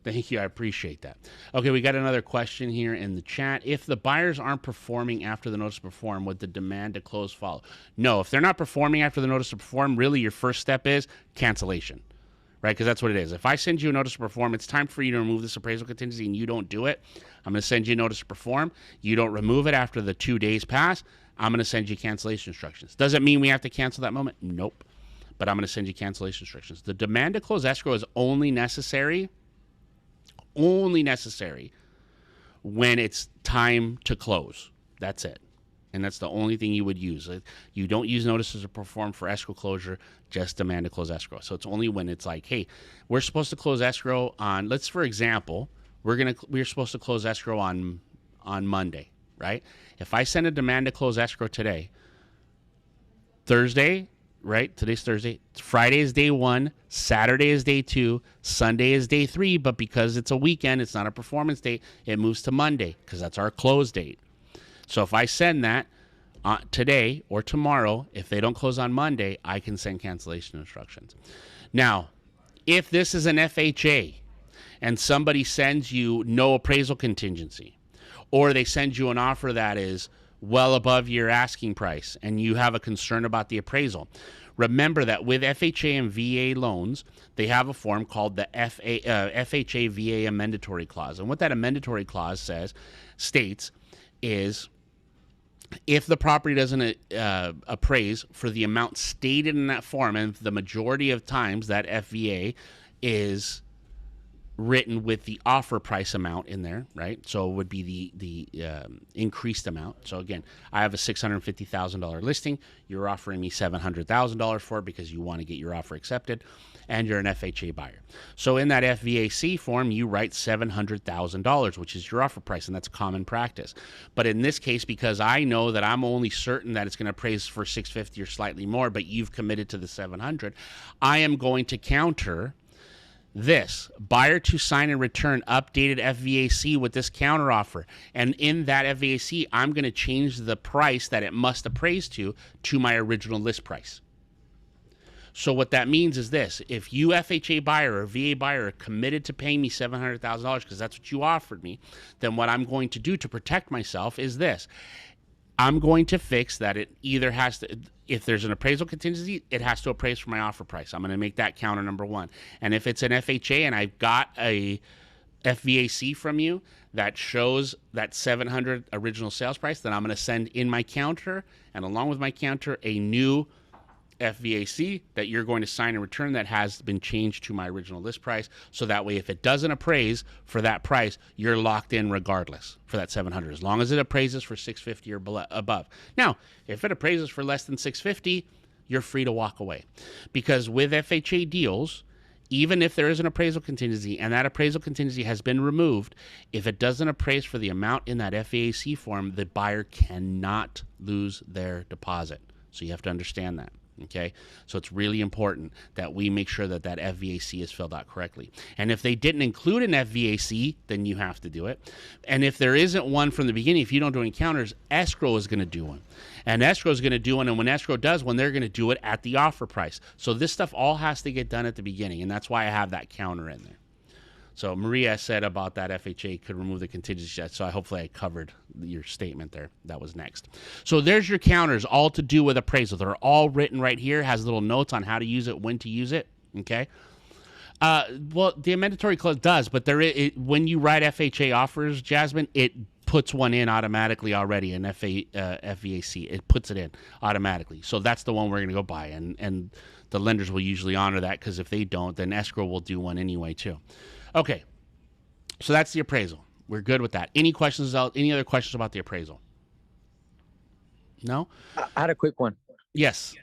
Thank you. I appreciate that. Okay, we got another question here in the chat. If the buyers aren't performing after the notice to perform, would the demand to close follow? No, if they're not performing after the notice to perform, really your first step is cancellation, right? Because that's what it is. If I send you a notice to perform, it's time for you to remove this appraisal contingency and you don't do it, I'm going to send you a notice to perform. You don't remove it after the 2 days pass, I'm going to send you cancellation instructions. Does it mean we have to cancel that moment? Nope. But I'm going to send you cancellation instructions. The demand to close escrow is only necessary when it's time to close. That's it. And that's the only thing you would use. You don't use notices to perform for escrow closure, just demand to close escrow. So it's only when it's like, hey, we're supposed to close escrow on, let's, for example, we're supposed to close escrow on Monday, right? If I send a demand to close escrow today, Thursday, right? Today's Thursday. Friday is day 1. Saturday is day 2. Sunday is day 3. But because it's a weekend, it's not a performance date, it moves to Monday because that's our close date. So if I send that today or tomorrow, if they don't close on Monday, I can send cancellation instructions. Now, if this is an FHA and somebody sends you no appraisal contingency, or they send you an offer that is well above your asking price and you have a concern about the appraisal, Remember that with FHA and VA loans, they have a form called the FHA VA amendatory clause. And what that amendatory clause states is, if the property doesn't appraise for the amount stated in that form, and the majority of times that FVA is written with the offer price amount in there, right? So it would be the increased amount. So again, I have a $650,000 listing. You're offering me $700,000 for it because you want to get your offer accepted, and you're an FHA buyer. So in that FVAC form, you write $700,000, which is your offer price, and that's common practice. But in this case, because I know that I'm only certain that it's going to appraise for $650,000 or slightly more, but you've committed to the $700,000, I am going to counter this buyer to sign and return updated FVAC with this counter offer. And in that FVAC, I'm going to change the price that it must appraise to my original list price. So what that means is this: if you FHA buyer or VA buyer are committed to paying me $700,000 because that's what you offered me, then what I'm going to do to protect myself is this. I'm going to fix that it either has to, if there's an appraisal contingency, it has to appraise for my offer price. I'm going to make that counter number one. And if it's an FHA and I've got a FVAC from you that shows that $700 original sales price, then I'm going to send in my counter, and along with my counter, a new FVAC that you're going to sign and return that has been changed to my original list price. So that way, if it doesn't appraise for that price, you're locked in regardless for that $700, as long as it appraises for $650 or above. Now, if it appraises for less than $650, you're free to walk away, because with FHA deals, even if there is an appraisal contingency and that appraisal contingency has been removed, if it doesn't appraise for the amount in that FVAC form, the buyer cannot lose their deposit. So you have to understand that. Okay, so it's really important that we make sure that that FVAC is filled out correctly. And if they didn't include an FVAC, then you have to do it. And if there isn't one from the beginning, if you don't do encounters, escrow is going to do one. And escrow is going to do one, and when escrow does one, they're going to do it at the offer price. So this stuff all has to get done at the beginning, and that's why I have that counter in there. So Maria said about that FHA could remove the contingency. So hopefully I covered your statement there. That was next. So there's your counters, all to do with appraisal. They're all written right here. Has little notes on how to use it, when to use it. Okay. Well, the mandatory clause does, but when you write FHA offers, Jasmine, it puts one in automatically already, an FVAC. It puts it in automatically. So that's the one we're going to go by. And the lenders will usually honor that, because if they don't, then escrow will do one anyway too. Okay, so that's the appraisal. We're good with that. Any other questions about the appraisal? No? I had a quick one. Yes.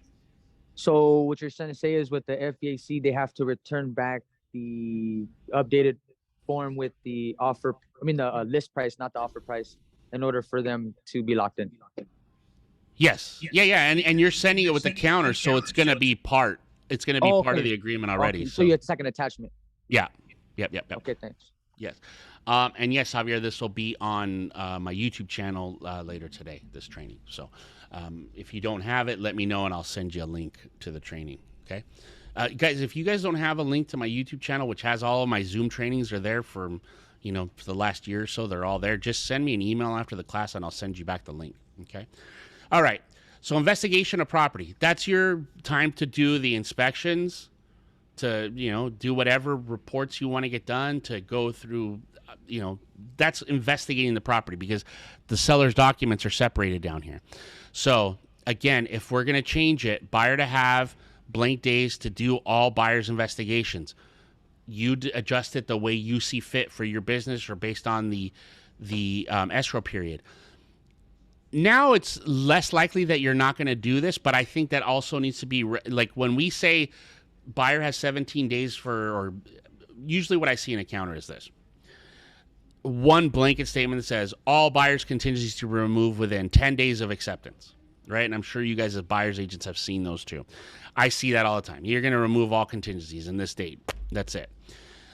So what you're trying to say is with the FVAC, they have to return back the updated form with the the list price, not the offer price, in order for them to be locked in. Yes. Yeah. And you're sending it with the counter, so it's going to be part. It's going to be part of the agreement already. Okay. So it's like an attachment. Yeah. Yep. Okay, thanks. Yes. And yes, Javier, this will be on my YouTube channel later today, this training. So if you don't have it, let me know and I'll send you a link to the training. Okay. Guys, if you guys don't have a link to my YouTube channel, which has all of my Zoom trainings are there for the last year or so, they're all there. Just send me an email after the class and I'll send you back the link. Okay. All right. So investigation of property. That's your time to do the inspections, to do whatever reports you want to get done, to go through, that's investigating the property, because the seller's documents are separated down here. So again, if we're going to change it, buyer to have blank days to do all buyer's investigations, you adjust it the way you see fit for your business or based on the escrow period. Now it's less likely that you're not going to do this, but I think that also needs to be like when we say buyer has 17 days or usually what I see in a counter is this. One blanket statement that says all buyers' contingencies to remove within 10 days of acceptance, right? And I'm sure you guys as buyer's agents have seen those too. I see that all the time. You're going to remove all contingencies in this date. That's it.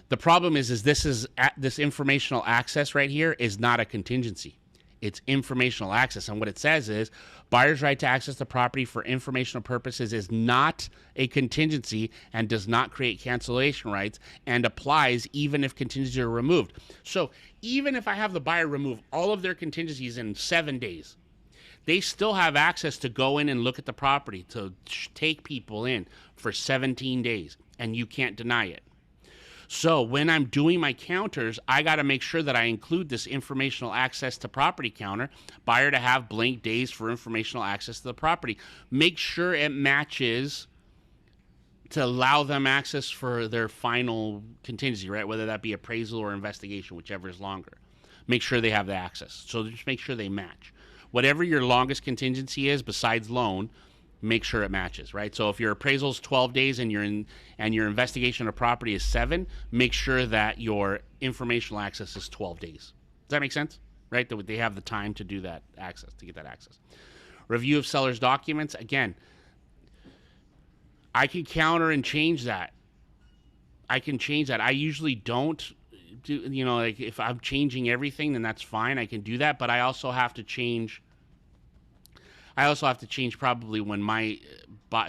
The problem is this informational access right here is not a contingency. It's informational access. And what it says is buyer's right to access the property for informational purposes is not a contingency and does not create cancellation rights and applies even if contingencies are removed. So even if I have the buyer remove all of their contingencies in 7 days, they still have access to go in and look at the property, to take people in for 17 days, and you can't deny it. So when I'm doing my counters, I got to make sure that I include this informational access to property counter, buyer to have blank days for informational access to the property. Make sure it matches to allow them access for their final contingency, right? Whether that be appraisal or investigation, whichever is longer. Make sure they have the access. So just make sure they match. Whatever your longest contingency is besides loan, make sure it matches, right? So if your appraisal is 12 days and your investigation of property is 7, make sure that your informational access is 12 days. Does that make sense? Right? That they have the time to do that access, to get that access. Review of seller's documents. Again, I can counter and change that. I can change that. I usually don't do, like if I'm changing everything, then that's fine. I can do that, but I also have to change probably when my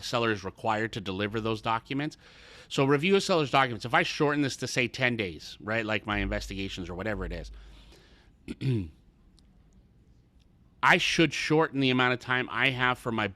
seller is required to deliver those documents. So review of seller's documents. If I shorten this to say 10 days, right, like my investigations or whatever it is, I should shorten the amount of time I have for my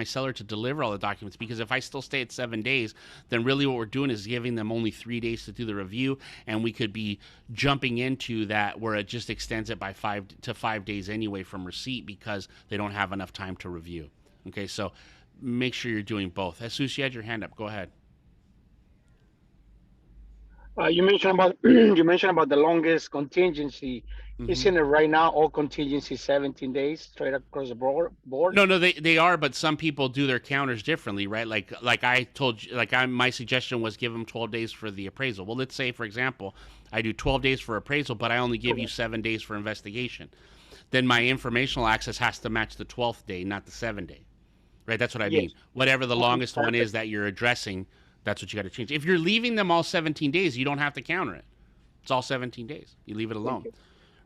seller to deliver all the documents, because if I still stay at 7 days, then really what we're doing is giving them only 3 days to do the review, and we could be jumping into that where it just extends it by 5 days anyway from receipt because they don't have enough time to review. Okay, so make sure you're doing both. Jesus, you had your hand up. Go ahead. You mentioned about the longest contingency. Mm-hmm. Isn't it right now all contingency 17 days straight across the board? No, they are, but some people do their counters differently, right? Like I told you, my suggestion was give them 12 days for the appraisal. Well, let's say, for example, I do 12 days for appraisal, but I only give you 7 days for investigation. Then my informational access has to match the 12th day, not the 7 day, right? That's what I mean. Whatever the longest one is that you're addressing, that's what you got to change. If you're leaving them all 17 days, you don't have to counter it. It's all 17 days. You leave it alone,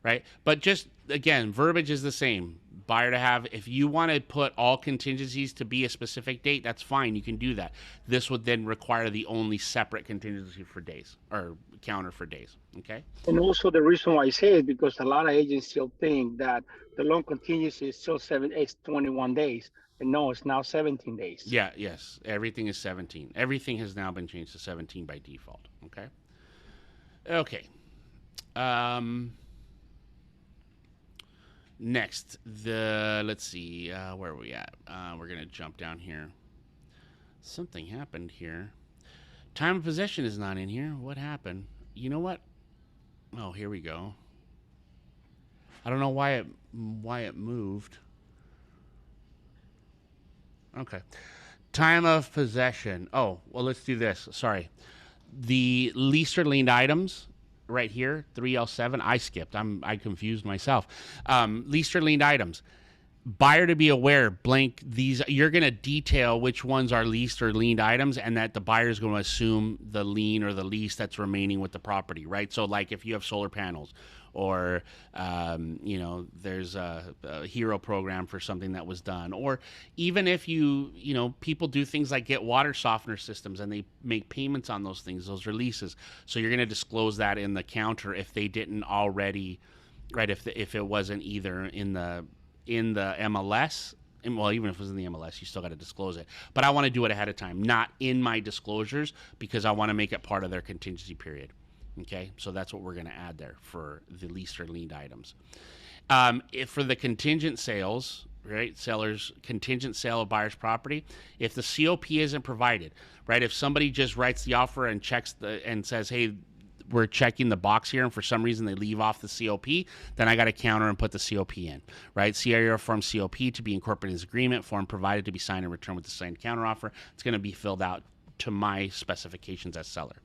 right? But just, again, verbiage is the same. Buyer to have, if you want to put all contingencies to be a specific date, that's fine. You can do that. This would then require the only separate contingency for days, or counter for days, okay? And also the reason why I say it, because a lot of agents still think that the loan contingency is still 21 days. And no, it's now 17 days. Yeah, yes. Everything is 17. Everything has now been changed to 17 by default. Okay. Okay. Next, let's see, where are we at? We're going to jump down here. Something happened here. Time of possession is not in here. What happened? You know what? Oh, here we go. I don't know why it moved. Okay. Time of possession. Oh, well, let's do this. Sorry. The leased or liened items right here, 3L7, I skipped. I confused myself. Leased or liened items. Buyer to be aware, blank these, you're going to detail which ones are leased or liened items, and that the buyer is going to assume the lien or the lease that's remaining with the property, right? So like if you have solar panels, or there's a hero program for something that was done, or even if people do things like get water softener systems and they make payments on those things, those releases. So you're going to disclose that in the counter if they didn't already, right? If it wasn't either in the MLS. And well, even if it was in the MLS, you still got to disclose it. But I want to do it ahead of time, not in my disclosures, because I want to make it part of their contingency period. Okay, so that's what we're going to add there for the leased or liened items. For the contingent sales, right, seller's contingent sale of buyer's property, if the COP isn't provided, right, if somebody just writes the offer and checks and says, hey, we're checking the box here, and for some reason they leave off the COP, then I got to counter and put the COP in, right? CIR form COP to be incorporated in this agreement, form provided to be signed and returned with the signed counteroffer. It's going to be filled out to my specifications as seller.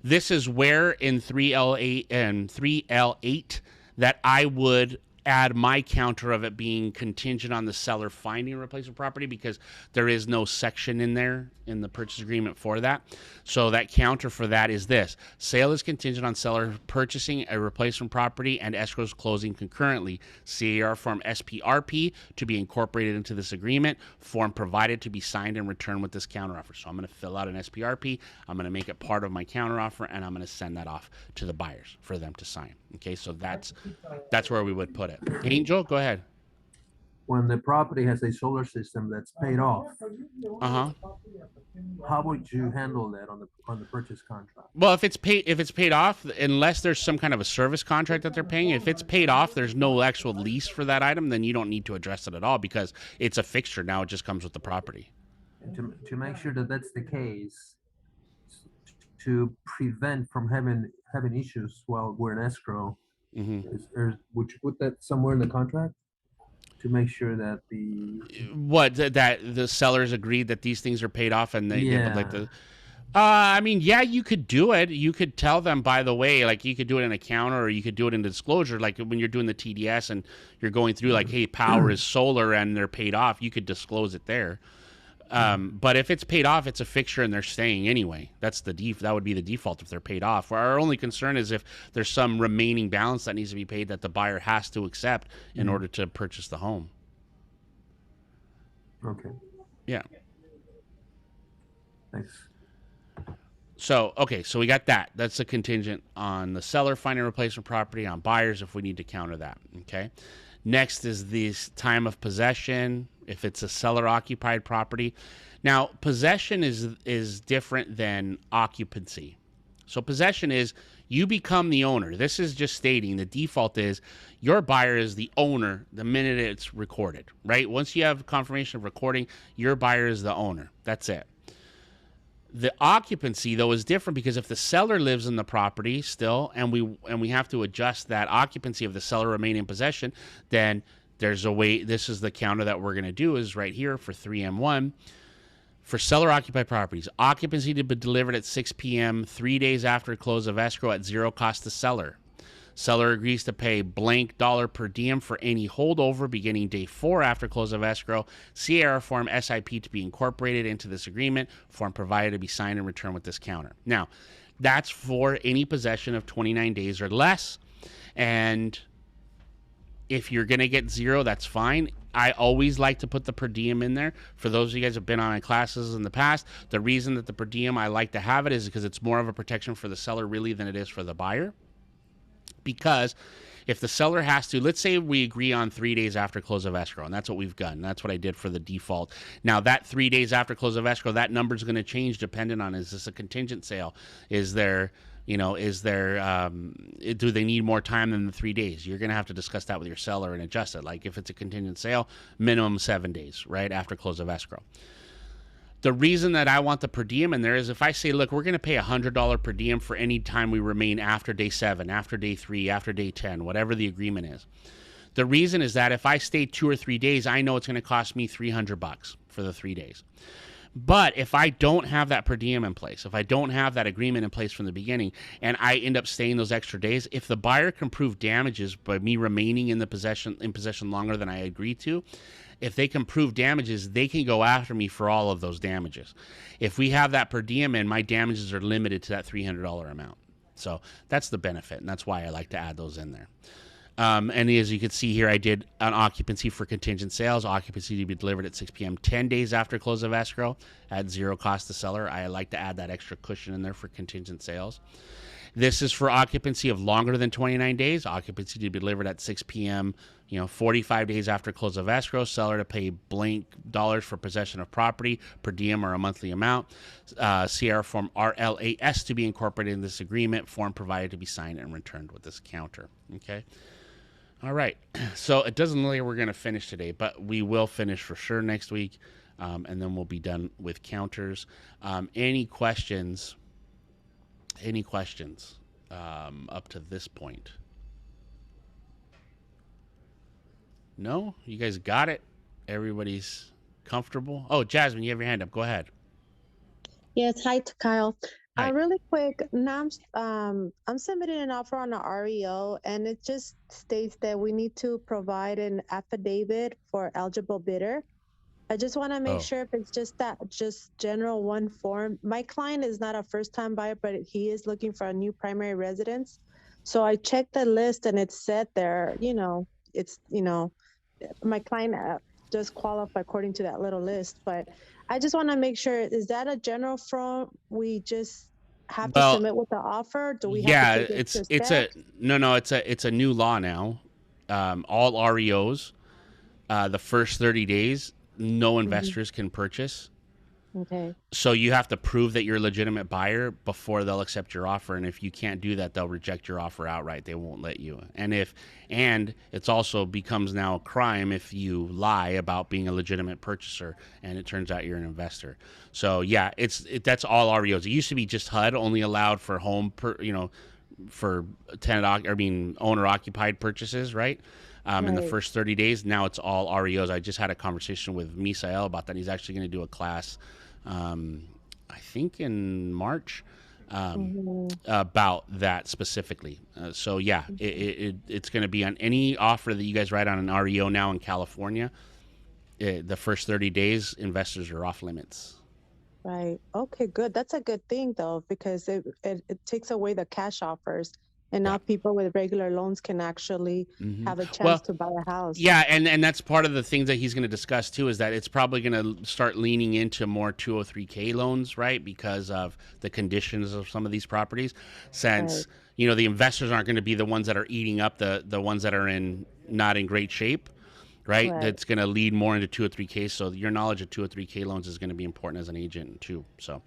This is where in 3L8 and 3L8 that I would add my counter of it being contingent on the seller finding a replacement property, because there is no section in there in the purchase agreement for that. So that counter for that is this: sale is contingent on seller purchasing a replacement property and escrows closing concurrently. CAR form SPRP to be incorporated into this agreement, form provided to be signed and returned with this counteroffer. So I'm going to fill out an SPRP, I'm going to make it part of my counteroffer, and I'm going to send that off to the buyers for them to sign. Okay, so that's where we would put it. Angel, go ahead. when the property has a solar system that's paid off, Uh-huh. how would you handle that on the purchase contract? Well, if it's paid off, unless there's some kind of a service contract that they're paying, if it's paid off, there's no actual lease for that item, then you don't need to address it at all because it's a fixture now. It just comes with the property. And to make sure that that's the case, to prevent from having issues while we're in escrow, would you put that somewhere in the contract to make sure that that the sellers agreed that these things are paid off and they would like to. I mean, yeah, you could do it. You could tell them, by the way, like you could do it in a counter or you could do it in disclosure. Like when you're doing the TDS and you're going through like, hey, power is solar and they're paid off, you could disclose it there. But if it's paid off, it's a fixture and they're staying anyway. That's that would be the default if they're paid off. Our only concern is if there's some remaining balance that needs to be paid that the buyer has to accept in order to purchase the home. Okay. Yeah. Thanks. So we got that. That's a contingent on the seller finding replacement property, on buyers if we need to counter that. Okay. Next is this time of possession, if it's a seller-occupied property. Now, possession is different than occupancy. So possession is you become the owner. This is just stating the default is your buyer is the owner the minute it's recorded, right? Once you have confirmation of recording, your buyer is the owner. That's it. The occupancy, though, is different because if the seller lives in the property still and we have to adjust that occupancy of the seller remaining in possession, then there's a way. This is the counter that we're going to do is right here for 3M1. For seller-occupied properties, occupancy to be delivered at 6 p.m. 3 days after close of escrow at zero cost to seller. Seller agrees to pay blank dollar per diem for any holdover beginning day 4 after close of escrow. Sierra Form SIP to be incorporated into this agreement. Form provided to be signed and returned with this counter. Now, that's for any possession of 29 days or less. And if you're going to get zero, that's fine. I always like to put the per diem in there. For those of you guys who have been on my classes in the past, the reason that the per diem I like to have it is because it's more of a protection for the seller really than it is for the buyer. Because if the seller has to, let's say we agree on 3 days after close of escrow, and that's what we've done. That's what I did for the default. Now, that 3 days after close of escrow, that number is going to change depending on, is this a contingent sale? Is there, do they need more time than the 3 days? You're going to have to discuss that with your seller and adjust it. Like if it's a contingent sale, minimum 7 days, right, after close of escrow. The reason that I want the per diem in there is if I say, look, we're going to pay $100 per diem for any time we remain after day 7, after day 3, after day 10, whatever the agreement is. The reason is that if I stay 2 or 3 days, I know it's going to cost me $300 for the 3 days. But if I don't have that per diem in place, if I don't have that agreement in place from the beginning, and I end up staying those extra days, if the buyer can prove damages by me remaining in possession longer than I agreed to, if they can prove damages, they can go after me for all of those damages. If we have that per diem in, my damages are limited to that $300 amount. So that's the benefit, and that's why I like to add those in there. And as you can see here, I did an occupancy for contingent sales, occupancy to be delivered at 6 p.m. 10 days after close of escrow at zero cost to seller. I like to add that extra cushion in there for contingent sales. This is for occupancy of longer than 29 days, occupancy to be delivered at 6 p.m., 45 days after close of escrow, seller to pay blank dollars for possession of property, per diem or a monthly amount. Sierra Form RLAS to be incorporated in this agreement, form provided to be signed and returned with this counter. Okay. All right. So it doesn't look like we're going to finish today, but we will finish for sure next week, and then we'll be done with counters. Any questions? Up to this point? No? You guys got it? Everybody's comfortable? Oh, Jasmine, you have your hand up. Go ahead. Yes, hi to Kyle. Hi. Really quick, now I'm submitting an offer on the REO, and it just states that we need to provide an affidavit for eligible bidder. I just want to make sure if it's just general one form. My client is not a first-time buyer, but he is looking for a new primary residence. So I checked the list, and it said there, my client does qualify according to that little list. But I just want to make sure, is that a general form we just have to submit with the offer? Do we have to take it's a new law now. All REOs the first 30 days, no Mhm. investors can purchase. Okay. So you have to prove that you're a legitimate buyer before they'll accept your offer. And if you can't do that, they'll reject your offer outright. They won't let you. And it's also becomes now a crime if you lie about being a legitimate purchaser and it turns out you're an investor. So yeah, that's all REOs. It used to be just HUD only allowed for for owner occupied purchases, right? In the Right. first 30 days. Now it's all REOs. I just had a conversation with Misael about that. He's actually going to do a class, I think in March, Mhm. about that specifically. So yeah, it's going to be on any offer that you guys write on an REO now in California. The first 30 days, investors are off limits. Right. Okay, good. That's a good thing though, because it takes away the cash offers, and Yeah. now people with regular loans can actually Mhm. have a chance Well, to buy a house. yeah, and that's part of the things that he's going to discuss too, is that it's probably going to start leaning into more 203K loans, right? Because of the conditions of some of these properties, since Right. the investors aren't going to be the ones that are eating up the ones that are not in great shape, right? Right. That's going to lead more into 203K. So your knowledge of 203K loans is going to be important as an agent too. So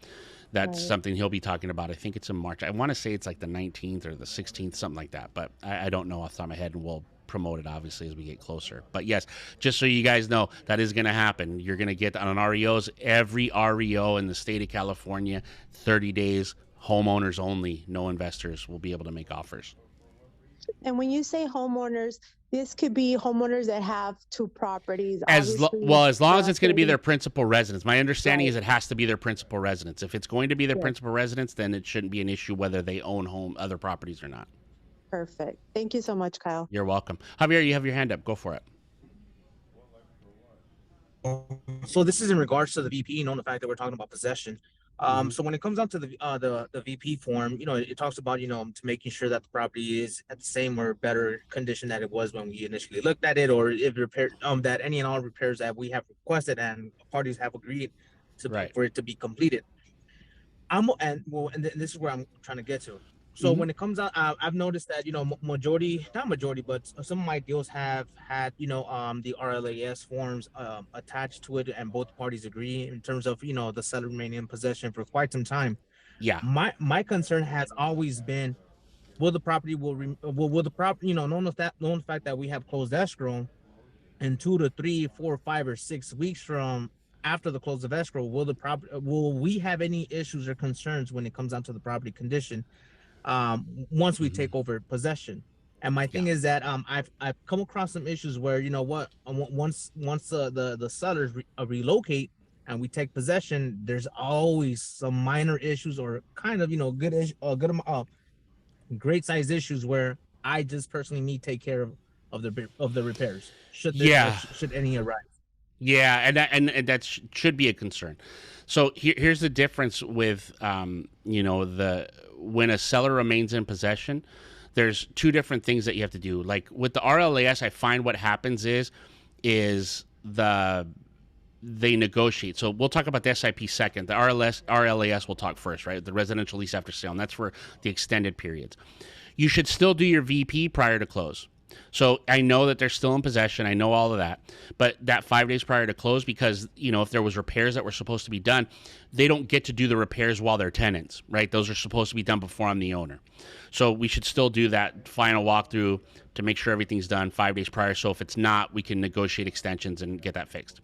that's Right. something he'll be talking about. I think it's in March. I want to say it's like the 19th or the 16th, something like that. But I don't know off the top of my head, and we'll promote it obviously as we get closer. But yes, just so you guys know, that is going to happen. You're going to get on REOs, every REO in the state of California, 30 days, homeowners only, no investors will be able to make offers. And when you say homeowners, this could be homeowners that have two properties. As long as it's going to be their principal residence. My understanding Right. is it has to be their principal residence. If it's going to be their Yes. principal residence, then it shouldn't be an issue whether they own other properties or not. Perfect. Thank you so much, Kyle. You're welcome. Javier, you have your hand up. Go for it. So this is in regards to the VP, the fact that we're talking about possession. Mhm. So when it comes down to the VP form, it talks about to making sure that the property is at the same or better condition that it was when we initially looked at it, or if repair that any and all repairs that we have requested and parties have agreed to Right. for it to be completed. This is where I'm trying to get to. So Mhm. when it comes out, I've noticed that not majority, but some of my deals have had the RLAS forms attached to it, and both parties agree in terms of the seller remaining in possession for quite some time. Yeah. My concern has always been, will the property will the property knowing the fact that we have closed escrow, in 2 to 3, 4, 5, or 6 weeks from after the close of escrow, will we have any issues or concerns when it comes down to the property condition once we Mhm. take over possession? And my thing Yeah. is that I've come across some issues where once the sellers relocate and we take possession, there's always some minor issues or kind of great size issues where I just personally need to take care of the repairs Yeah. should any arise. Yeah, and that should be a concern. So here's the difference with when a seller remains in possession. There's two different things that you have to do. Like with the RLAS, I find what happens is they negotiate. So we'll talk about the SIP second. The RLAS we'll talk first, right? The residential lease after sale, and that's for the extended periods. You should still do your VP prior to close. So I know that they're still in possession. I know all of that, but that 5 days prior to close, because if there was repairs that were supposed to be done, they don't get to do the repairs while they're tenants, right? Those are supposed to be done before I'm the owner. So we should still do that final walkthrough to make sure everything's done 5 days prior. So if it's not, we can negotiate extensions and get that fixed.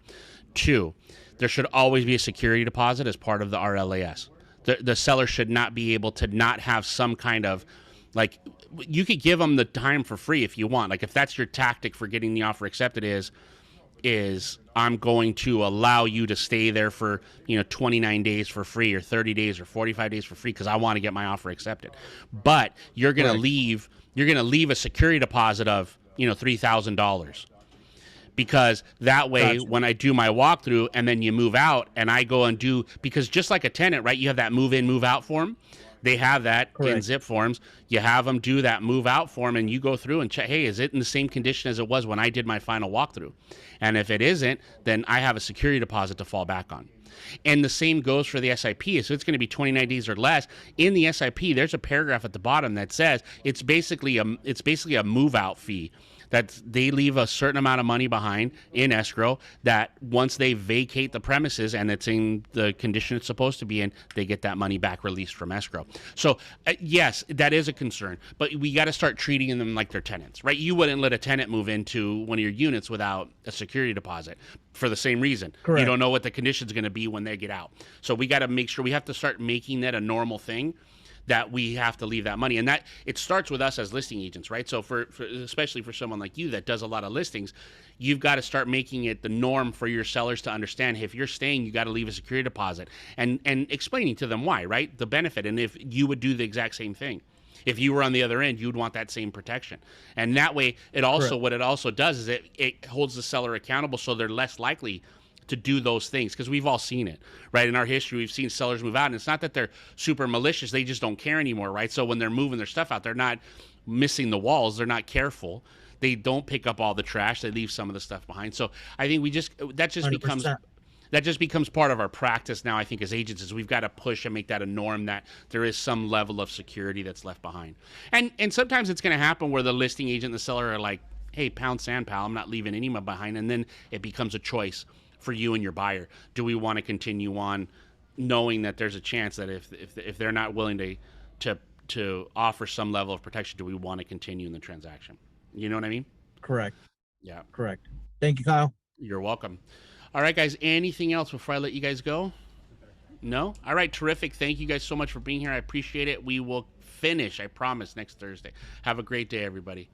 2, there should always be a security deposit as part of the RLAS. The seller should not be able to not have some kind of, like, you could give them the time for free if you want. Like, if that's your tactic for getting the offer accepted is I'm going to allow you to stay there for 29 days for free, or 30 days or 45 days for free, because I want to get my offer accepted. But you're gonna leave a security deposit of $3,000, because that way, Gotcha. when I do my walkthrough and then you move out and I go and because just like a tenant, right, you have that move in, move out form. They have that in Correct. zip forms. You have them do that move out form, and you go through and check, hey, is it in the same condition as it was when I did my final walkthrough? And if it isn't, then I have a security deposit to fall back on. And the same goes for the SIP. So it's going to be 29 days or less. In the SIP, there's a paragraph at the bottom that says it's basically a move out fee that they leave a certain amount of money behind in escrow, that once they vacate the premises and it's in the condition it's supposed to be in, they get that money back released from escrow. So yes, that is a concern, but we got to start treating them like they're tenants, right? You wouldn't let a tenant move into one of your units without a security deposit for the same reason. Correct. You don't know what the condition's going to be when they get out. So we got to make sure, we have to start making that a normal thing, that we have to leave that money. And that it starts with us as listing agents, right? So for especially for someone like you that does a lot of listings, you've got to start making it the norm for your sellers to understand, hey, if you're staying, you got to leave a security deposit, and explaining to them why, right? The benefit. And if you would do the exact same thing. If you were on the other end, you'd want that same protection. And that way, it also, Correct. what it also does is it holds the seller accountable, so they're less likely to do those things, because we've all seen it, right? In our history, we've seen sellers move out, and it's not that they're super malicious, they just don't care anymore, right? So when they're moving their stuff out, they're not missing the walls, they're not careful, they don't pick up all the trash, they leave some of the stuff behind. So I think that just becomes part of our practice now, I think, as agents, is we've got to push and make that a norm, that there is some level of security that's left behind. And sometimes it's going to happen where the listing agent and the seller are like, hey, pound sand, pal, I'm not leaving any behind. And then it becomes a choice for you and your buyer. Do we want to continue on knowing that there's a chance that if they're not willing to offer some level of protection, do we want to continue in the transaction? You know what I mean? Correct. Yeah. Correct. Thank you, Kyle. You're welcome. All right, guys, anything else before I let you guys go? No? All right, terrific. Thank you guys so much for being here. I appreciate it. We will finish, I promise, next Thursday. Have a great day, everybody.